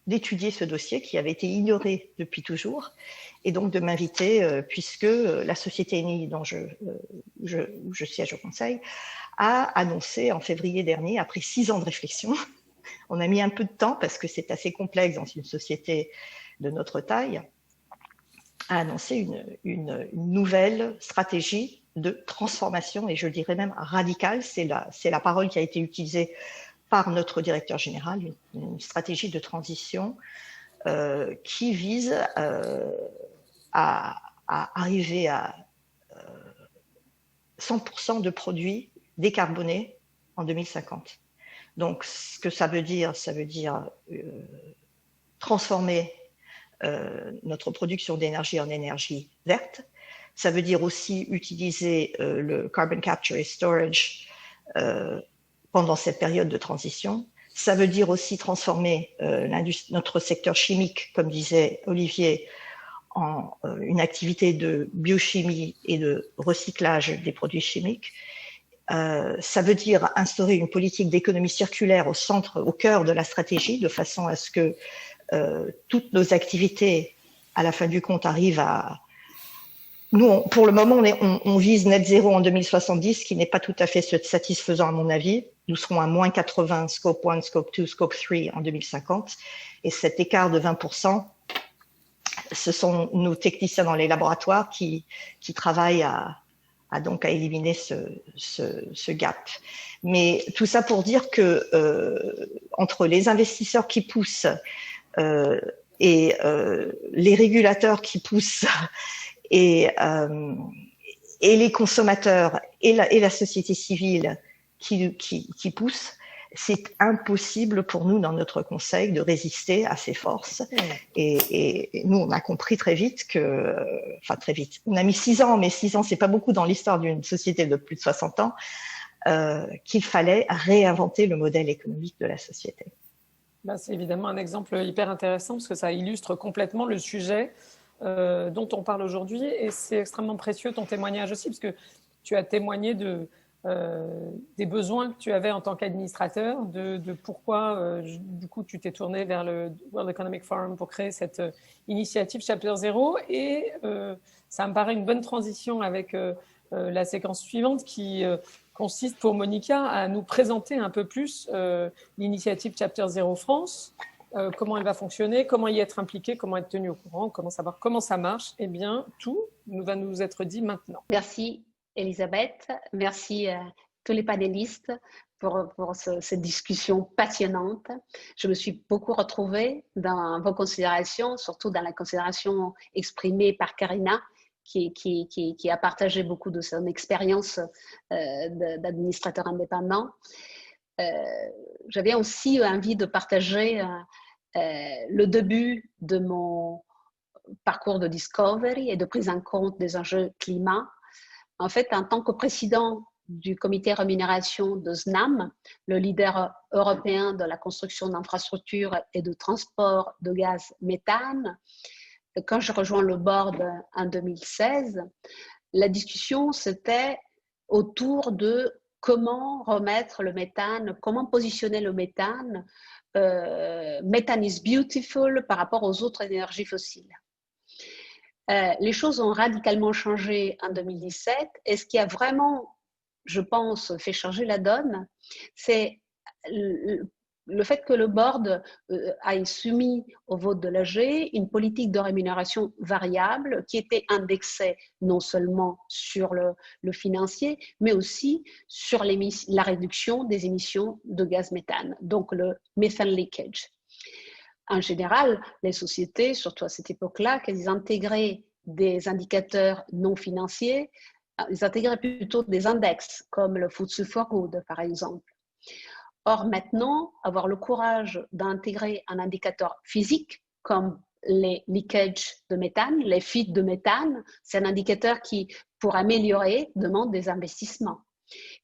H: d'étudier ce dossier qui avait été ignoré depuis toujours, et donc de m'inviter, puisque la société Eni dont je siège au conseil a annoncé en février dernier, après 6 ans de réflexion, on a mis un peu de temps parce que c'est assez complexe dans une société de notre taille, a annoncé une nouvelle stratégie de transformation, et je dirais même radicale, c'est la parole qui a été utilisée par notre directeur général, une stratégie de transition qui vise à arriver à 100% de produits décarbonés en 2050. Donc, ce que ça veut dire transformer notre production d'énergie en énergie verte. Ça veut dire aussi utiliser le carbon capture et storage pendant cette période de transition. Ça veut dire aussi transformer notre secteur chimique, comme disait Olivier, en une activité de biochimie et de recyclage des produits chimiques. Ça veut dire instaurer une politique d'économie circulaire au cœur de la stratégie, de façon à ce que toutes nos activités, à la fin du compte, arrivent à... Nous, pour le moment, on vise net zéro en 2070, ce qui n'est pas tout à fait satisfaisant à mon avis. Nous serons à moins 80 Scope 1, Scope 2, Scope 3 en 2050. Et cet écart de 20%, ce sont nos techniciens dans les laboratoires qui travaillent à éliminer ce gap. Mais tout ça pour dire que entre les investisseurs qui poussent et les régulateurs qui poussent et les consommateurs et la société civile qui poussent, c'est impossible pour nous dans notre conseil de résister à ces forces. Et nous, on a compris très vite très vite. On a mis 6 ans, mais 6 ans, c'est pas beaucoup dans l'histoire d'une société de plus de 60 ans, qu'il fallait réinventer le modèle économique de la société.
C: C'est évidemment un exemple hyper intéressant parce que ça illustre complètement le sujet dont on parle aujourd'hui, et c'est extrêmement précieux ton témoignage aussi parce que tu as témoigné des besoins que tu avais en tant qu'administrateur, de pourquoi du coup tu t'es tourné vers le World Economic Forum pour créer cette initiative Chapter Zero, et ça me paraît une bonne transition avec la séquence suivante qui consiste pour Monica à nous présenter un peu plus l'initiative Chapter Zero France, comment elle va fonctionner, comment y être impliqué, comment être tenu au courant, comment savoir comment ça marche. Eh bien, tout va nous être dit maintenant.
A: Merci Elisabeth, merci à tous les panélistes pour cette discussion passionnante. Je me suis beaucoup retrouvée dans vos considérations, surtout dans la considération exprimée par Karina, qui a partagé beaucoup de son expérience d'administrateur indépendant. J'avais aussi envie de partager le début de mon parcours de discovery et de prise en compte des enjeux climat. En fait, en tant que président du comité rémunération de SNAM, le leader européen de la construction d'infrastructures et de transport de gaz méthane, quand je rejoins le board en 2016, la discussion c'était autour de comment remettre le méthane, comment positionner le méthane. Methane is beautiful par rapport aux autres énergies fossiles. Les choses ont radicalement changé en 2017 et ce qui a vraiment, je pense, fait changer la donne, c'est le fait que le board a soumis au vote de l'AG une politique de rémunération variable qui était indexée non seulement sur le financier, mais aussi sur la réduction des émissions de gaz méthane, donc le methane leakage. En général, les sociétés, surtout à cette époque-là, qu'elles intégraient des indicateurs non financiers, ils intégraient plutôt des index, comme le FTSE4Good, par exemple. Or, maintenant, avoir le courage d'intégrer un indicateur physique, comme les leakages de méthane, les fuites de méthane, c'est un indicateur qui, pour améliorer, demande des investissements.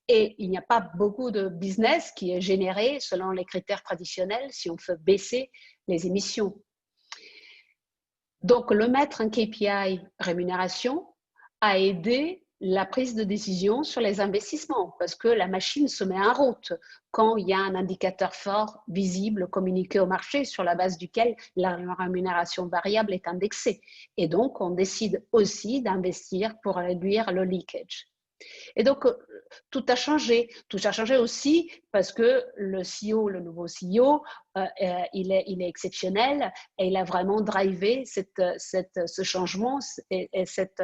A: Et il n'y a pas beaucoup de business qui est généré selon les critères traditionnels si on fait baisser les émissions. Donc, le mettre en KPI rémunération a aidé la prise de décision sur les investissements parce que la machine se met en route quand il y a un indicateur fort, visible, communiqué au marché sur la base duquel la rémunération variable est indexée. Et donc, on décide aussi d'investir pour réduire le leakage. Et donc, tout a changé. Tout a changé aussi parce que le CEO, le nouveau CEO, il est exceptionnel et il a vraiment drivé ce changement et cette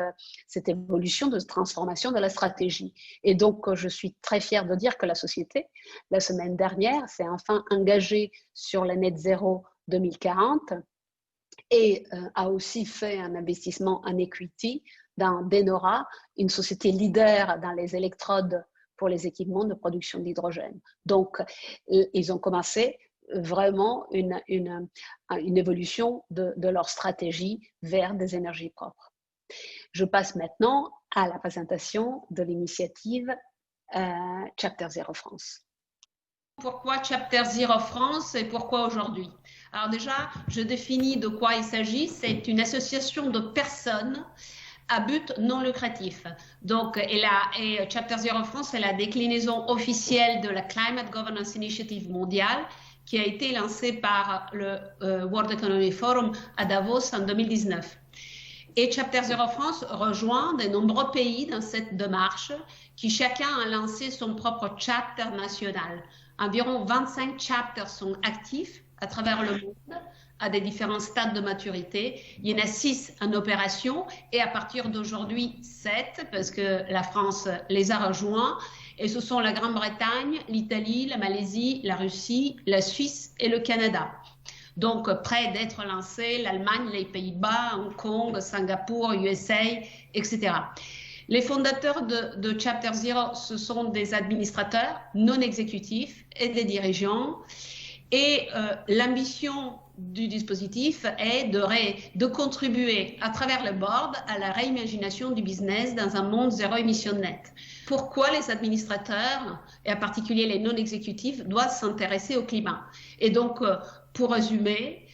A: évolution de transformation de la stratégie. Et donc, je suis très fière de dire que la société, la semaine dernière, s'est enfin engagée sur le net zéro 2040 et a aussi fait un investissement en equity dans De Nora, une société leader dans les électrodes pour les équipements de production d'hydrogène. Donc, ils ont commencé vraiment une évolution de leur stratégie vers des énergies propres. Je passe maintenant à la présentation de l'initiative Chapter Zero France.
I: Pourquoi Chapter Zero France et pourquoi aujourd'hui? Alors déjà, je définis de quoi il s'agit. C'est une association de personnes à but non lucratif. Donc, Chapter Zero France est la déclinaison officielle de la Climate Governance Initiative mondiale qui a été lancée par le World Economic Forum à Davos en 2019. Et Chapter Zero France rejoint de nombreux pays dans cette démarche qui chacun a lancé son propre chapter national. Environ 25 chapters sont actifs à travers le monde à des différents stades de maturité. Il y en a 6 en opération et à partir d'aujourd'hui 7 parce que la France les a rejoints et ce sont la Grande-Bretagne, l'Italie, la Malaisie, la Russie, la Suisse et le Canada. Donc près d'être lancés, l'Allemagne, les Pays-Bas, Hong Kong, Singapour, USA, etc. Les fondateurs de Chapter Zero, ce sont des administrateurs non exécutifs et des dirigeants. Et l'ambition du dispositif est de contribuer à travers le board à la réimagination du business dans un monde zéro émission nette. Pourquoi les administrateurs, et en particulier les non-exécutifs, doivent s'intéresser au climat? Et donc, pour résumer,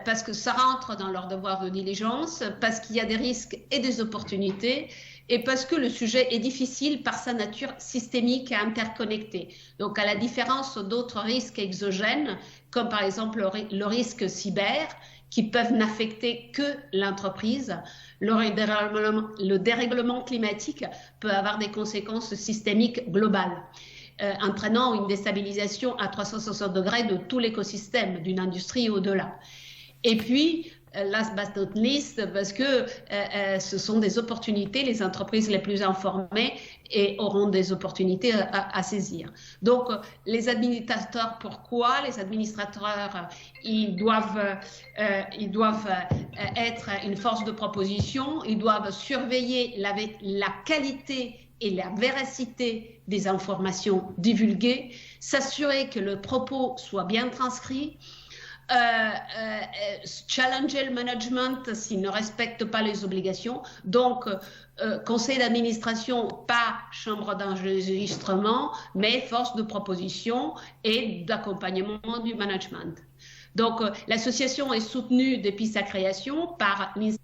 I: parce que ça rentre dans leur devoir de diligence, parce qu'il y a des risques et des opportunités, et parce que le sujet est difficile par sa nature systémique et interconnectée. Donc, à la différence d'autres risques exogènes, comme par exemple le risque cyber, qui peuvent n'affecter que l'entreprise, le dérèglement climatique peut avoir des conséquences systémiques globales. entraînant une déstabilisation à 360 degrés de tout l'écosystème d'une industrie au-delà. Et puis, last but not least, parce que ce sont des opportunités, les entreprises les plus informées et auront des opportunités à saisir. Donc, les administrateurs, pourquoi? Les administrateurs, ils doivent être une force de proposition, ils doivent surveiller la qualité et la véracité des informations divulguées, s'assurer que le propos soit bien transcrit, challenger le management s'il ne respecte pas les obligations. Donc, conseil d'administration, pas chambre d'enregistrement, mais force de proposition et d'accompagnement du management. Donc, l'association est soutenue depuis sa création par l'INSEAD,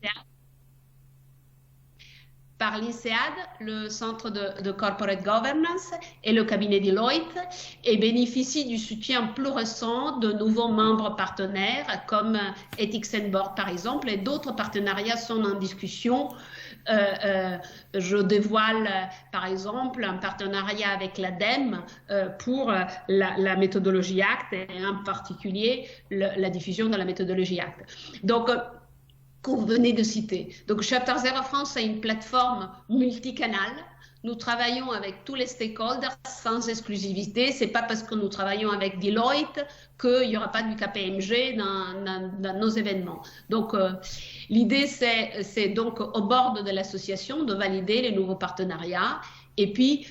I: le Centre de Corporate Governance et le cabinet Deloitte, et bénéficie du soutien plus récent de nouveaux membres partenaires comme Ethics and Board par exemple, et d'autres partenariats sont en discussion. Je dévoile par exemple un partenariat avec l'ADEME pour la méthodologie ACT et en particulier la diffusion de la méthodologie ACT. Donc, qu'on venait de citer. Donc, Chapter Zero France est une plateforme multicanale. Nous travaillons avec tous les stakeholders sans exclusivité. C'est pas parce que nous travaillons avec Deloitte qu'il n'y aura pas du KPMG dans nos événements. Donc, l'idée, c'est donc au bord de l'association de valider les nouveaux partenariats. Et puis,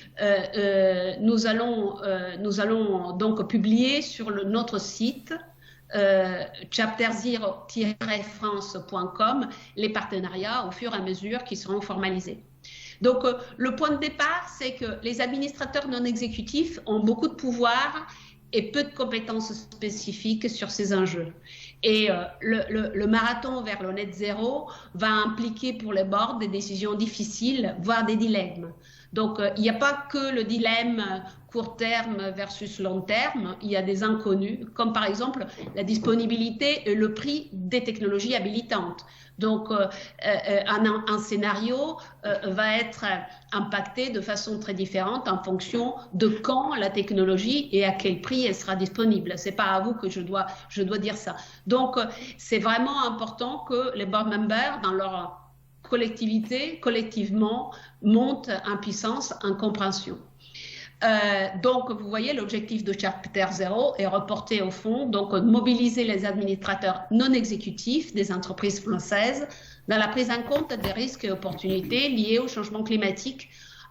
I: nous allons donc publier sur notre site chapterzero-france.com les partenariats au fur et à mesure qui seront formalisés. Donc, le point de départ, c'est que les administrateurs non exécutifs ont beaucoup de pouvoir et peu de compétences spécifiques sur ces enjeux. Et le marathon vers le net zéro va impliquer pour les boards des décisions difficiles, voire des dilemmes. Donc, il n'y a pas que le dilemme court terme versus long terme, il y a des inconnus, comme par exemple la disponibilité et le prix des technologies habilitantes. Donc, un scénario va être impacté de façon très différente en fonction de quand la technologie et à quel prix elle sera disponible. Ce n'est pas à vous que je dois dire ça. Donc, c'est vraiment important que les board members, dans leur collectivement, montent en puissance, en compréhension. Donc, vous voyez, l'objectif de Chapter Zero est reporté au fond, donc mobiliser les administrateurs non exécutifs des entreprises françaises dans la prise en compte des risques et opportunités liés au changement climatique,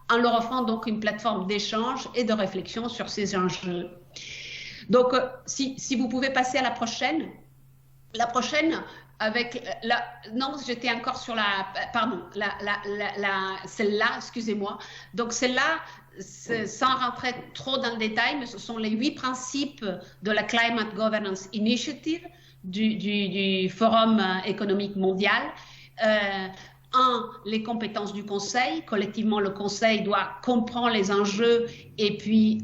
I: en leur offrant donc une plateforme d'échange et de réflexion sur ces enjeux. Donc, si vous pouvez passer à la prochaine. La prochaine, avec la... Non, j'étais encore sur la... Pardon, celle-là, excusez-moi. Donc, celle-là, sans rentrer trop dans le détail, mais ce sont les 8 principes de la Climate Governance Initiative du Forum économique mondial. Les compétences du Conseil. Collectivement, le Conseil doit comprendre les enjeux et puis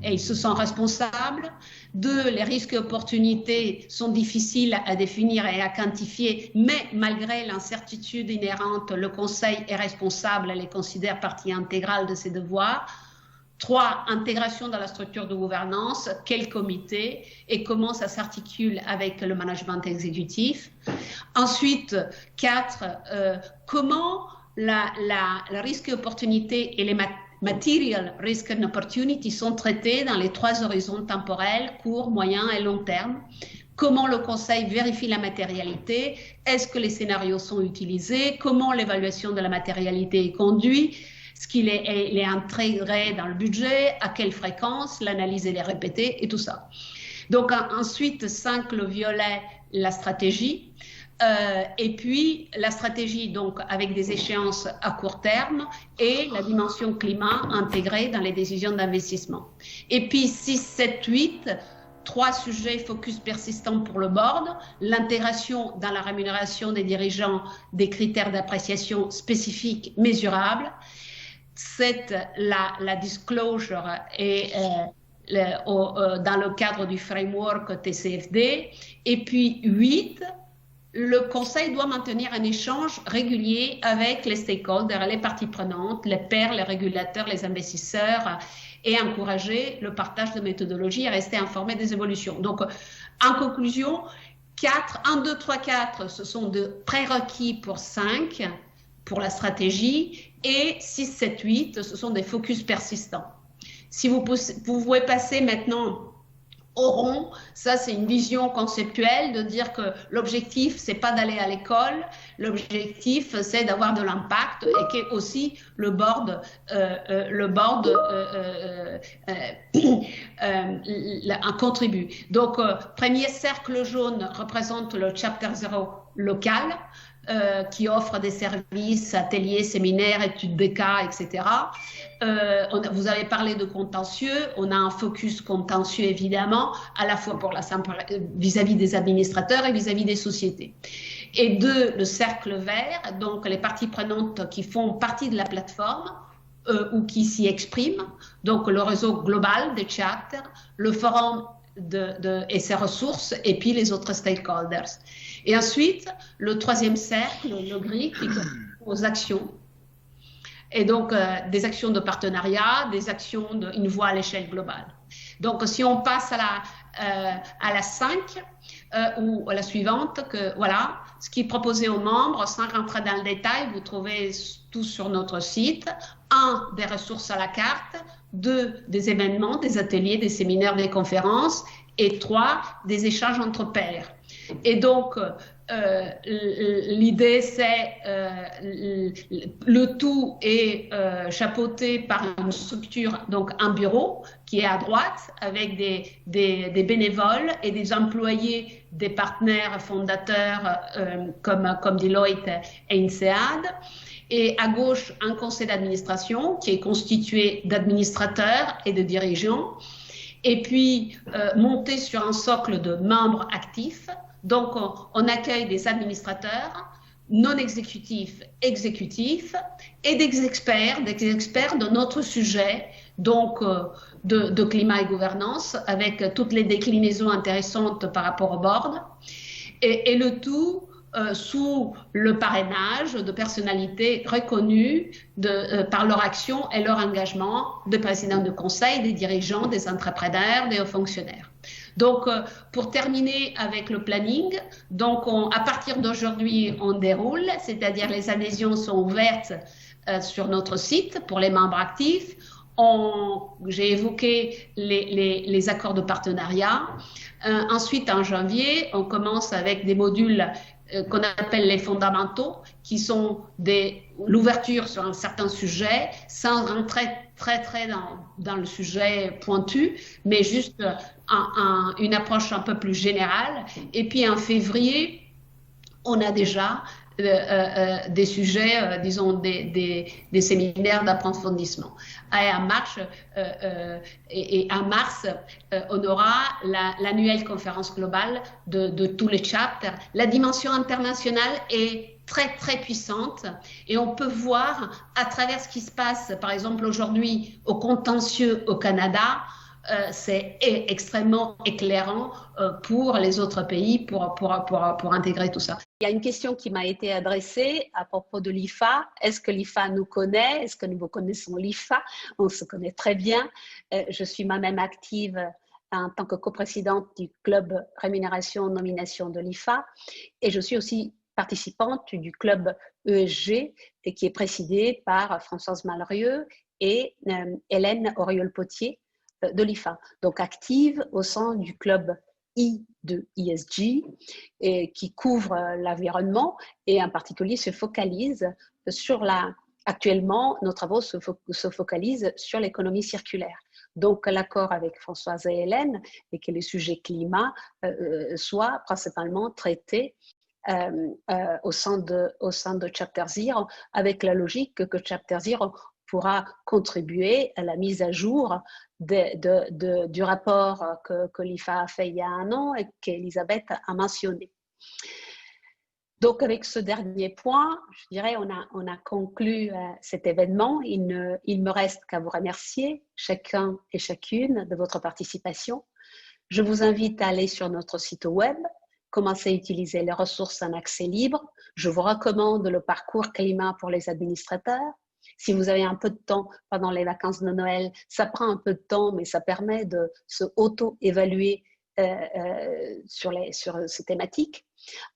I: ils se sentent responsables. 2, les risques et opportunités sont difficiles à définir et à quantifier, mais malgré l'incertitude inhérente, le Conseil est responsable et les considère partie intégrale de ses devoirs. 3, intégration dans la structure de gouvernance, quel comité et comment ça s'articule avec le management exécutif. Ensuite, 4, comment le risque et opportunité et les material risk and opportunity sont traités dans les 3 horizons temporels, court, moyen et long terme. Comment le Conseil vérifie la matérialité? Est-ce que les scénarios sont utilisés? Comment l'évaluation de la matérialité est conduite? Est-ce qu'il est intégré dans le budget? À quelle fréquence? L'analyse et les répéter et tout ça. Donc ensuite, 5, le violet, la stratégie. Et puis la stratégie donc avec des échéances à court terme et la dimension climat intégrée dans les décisions d'investissement. Et puis 6, 7, 8, 3 sujets focus persistants pour le board, l'intégration dans la rémunération des dirigeants des critères d'appréciation spécifiques mesurables. 7, la disclosure et dans le cadre du framework TCFD. Et puis 8, le Conseil doit maintenir un échange régulier avec les stakeholders, les parties prenantes, les pairs, les régulateurs, les investisseurs et encourager le partage de méthodologies et rester informé des évolutions. Donc, en conclusion, 1, 2, 3, 4, ce sont de prérequis pour 5, pour la stratégie, et 6, 7, 8, ce sont des focus persistants. Si vous pouvez passer maintenant au rond, ça c'est une vision conceptuelle de dire que l'objectif c'est pas d'aller à l'école, l'objectif c'est d'avoir de l'impact et que aussi le board contribue. Donc premier cercle jaune représente le Chapter 0 local, qui offre des services, ateliers, séminaires, études de cas, etc. Vous avez parlé de contentieux, on a un focus contentieux évidemment, à la fois pour vis-à-vis des administrateurs et vis-à-vis des sociétés. Et 2, le cercle vert, donc les parties prenantes qui font partie de la plateforme ou qui s'y expriment, donc le réseau global des chapters, le forum et ses ressources, et puis les autres stakeholders. Et ensuite, le 3e cercle, le gris, qui correspond aux actions. Et donc, des actions de partenariat, des actions une voie à l'échelle globale. Donc, si on passe à la 5 ou à la suivante, voilà, ce qui est proposé aux membres, sans rentrer dans le détail, vous trouvez tout sur notre site. 1, des ressources à la carte. 2, des événements, des ateliers, des séminaires, des conférences. Et 3, des échanges entre pairs. Et donc, l'idée, c'est le tout est chapeauté par une structure, donc un bureau qui est à droite avec des bénévoles et des employés des partenaires fondateurs comme Deloitte et INSEAD. Et à gauche, un conseil d'administration qui est constitué d'administrateurs et de dirigeants. Et puis, monté sur un socle de membres actifs. Donc, on accueille des administrateurs, non exécutifs, exécutifs, et des experts de notre sujet, donc de climat et gouvernance, avec toutes les déclinaisons intéressantes par rapport au board. Et le tout sous le parrainage de personnalités reconnues par leur action et leur engagement, des présidents de conseil, des dirigeants, des entrepreneurs, des hauts fonctionnaires. Donc, pour terminer avec le planning, donc à partir d'aujourd'hui, on déroule, c'est-à-dire les adhésions sont ouvertes sur notre site pour les membres actifs. J'ai évoqué les accords de partenariat. Ensuite, en janvier, on commence avec des modules qu'on appelle les fondamentaux, qui sont l'ouverture sur un certain sujet, sans rentrer très dans le sujet pointu, mais juste une approche un peu plus générale. Et puis en février, on a déjà des sujets, disons des séminaires d'approfondissement. Et en mars, on aura l'annuelle conférence globale de tous les chapters. La dimension internationale est très puissante et on peut voir à travers ce qui se passe, par exemple aujourd'hui au contentieux au Canada, c'est extrêmement éclairant pour les autres pays pour intégrer tout ça.
A: Il y a une question qui m'a été adressée à propos de l'IFA. Est-ce que l'IFA nous connaît? Est-ce que nous connaissons l'IFA? On se connaît très bien. Je suis moi-même active en tant que coprésidente du club rémunération-nomination de l'IFA et je suis aussi participante du club ESG qui est présidé par Françoise Malrieux et Hélène Auriol-Potier de l'IFA, donc active au sein du club I de ESG et qui couvre l'environnement et en particulier se focalise sur actuellement nos travaux se focalisent sur l'économie circulaire. Donc l'accord avec Françoise et Hélène et que les sujets climat soient principalement traités au sein de Chapter Zero avec la logique que Chapter Zero pourra contribuer à la mise à jour du rapport que l'IFA a fait il y a un an et qu'Elisabeth a mentionné. Donc, avec ce dernier point, je dirais on a conclu cet événement. Il ne me reste qu'à vous remercier, chacun et chacune, de votre participation. Je vous invite à aller sur notre site web, commencer à utiliser les ressources en accès libre. Je vous recommande le parcours climat pour les administrateurs. Si vous avez un peu de temps pendant les vacances de Noël, ça prend un peu de temps, mais ça permet de se auto-évaluer sur ces thématiques.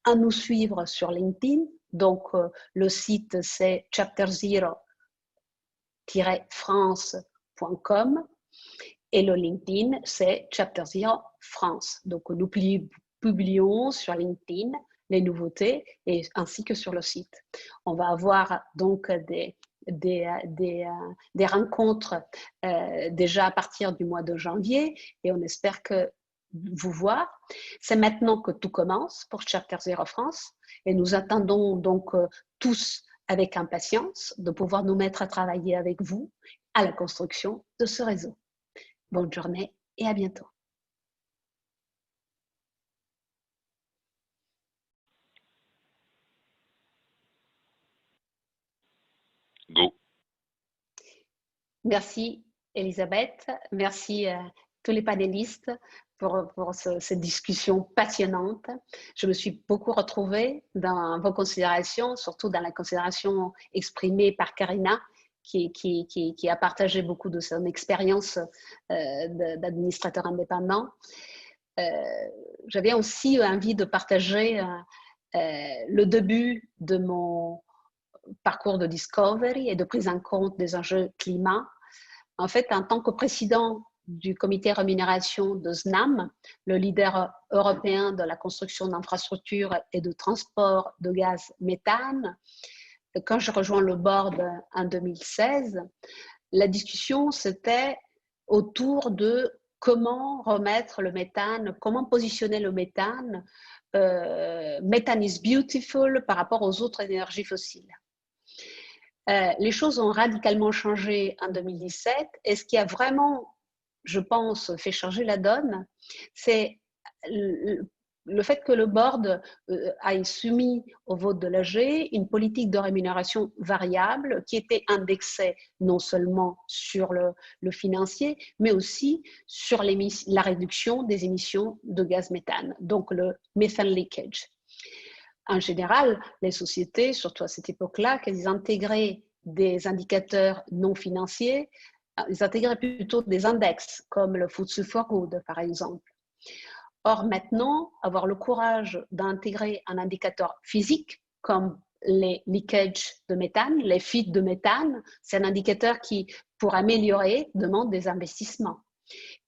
A: À nous suivre sur LinkedIn. Donc, le site, c'est chapterzero-france.com et le LinkedIn, c'est Chapter Zero France. Donc, nous publions sur LinkedIn les nouveautés ainsi que sur le site. On va avoir donc des rencontres déjà à partir du mois de janvier et on espère que vous voir. C'est maintenant que tout commence pour Chapter Zero France et nous attendons donc tous avec impatience de pouvoir nous mettre à travailler avec vous à la construction de ce réseau. Bonne journée et à bientôt.
J: Go.
A: Merci Elisabeth, merci à tous les panélistes pour cette discussion passionnante. Je me suis beaucoup retrouvée dans vos considérations, surtout dans la considération exprimée par Karina, qui a partagé beaucoup de son expérience d'administrateur indépendant. J'avais aussi envie de partager le début de mon parcours de discovery et de prise en compte des enjeux climat. En fait, en tant que président du comité rémunération de SNAM, le leader européen de la construction d'infrastructures et de transport de gaz méthane, quand je rejoins le board en 2016, la discussion c'était autour de comment remettre le méthane, comment positionner le méthane. Methane is beautiful par rapport aux autres énergies fossiles. Les choses ont radicalement changé en 2017 et ce qui a vraiment, je pense, fait changer la donne, c'est le fait que le board ait soumis au vote de l'AG une politique de rémunération variable qui était indexée non seulement sur le financier, mais aussi sur la réduction des émissions de gaz méthane, donc le methane leakage. En général, les sociétés, surtout à cette époque-là, qu'elles intégraient des indicateurs non financiers, ils intégraient plutôt des index, comme le FTSE4Good, par exemple. Or, maintenant, avoir le courage d'intégrer un indicateur physique, comme les leakages de méthane, les fuites de méthane, c'est un indicateur qui, pour améliorer, demande des investissements.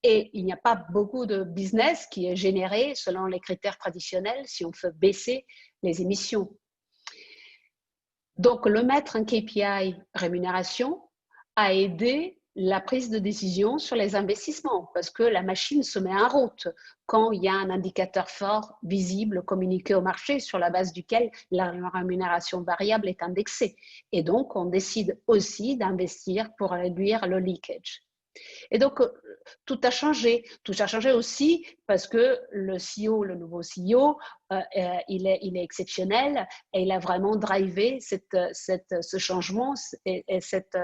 A: Et il n'y a pas beaucoup de business qui est généré selon les critères traditionnels si on fait baisser les émissions. Donc, le mettre en KPI rémunération a aidé la prise de décision sur les investissements parce que la machine se met en route quand il y a un indicateur fort, visible, communiqué au marché sur la base duquel la rémunération variable est indexée. Et donc, on décide aussi d'investir pour réduire le leakage. Et donc, tout a changé. Tout a changé aussi parce que le CEO, le nouveau CEO, il est exceptionnel et il a vraiment drivé ce changement et cette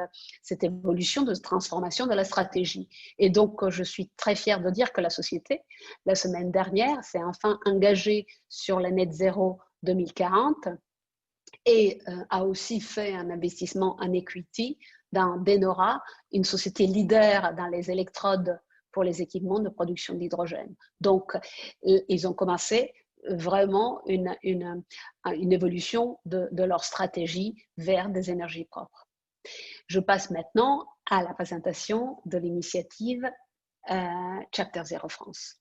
A: évolution de transformation de la stratégie. Et donc, je suis très fière de dire que la société, la semaine dernière, s'est enfin engagée sur le net zéro 2040 et a aussi fait un investissement en equity dans Denora, une société leader dans les électrodes pour les équipements de production d'hydrogène. Donc, ils ont commencé vraiment une évolution de leur stratégie vers des énergies propres. Je passe maintenant à la présentation de l'initiative Chapter Zero France.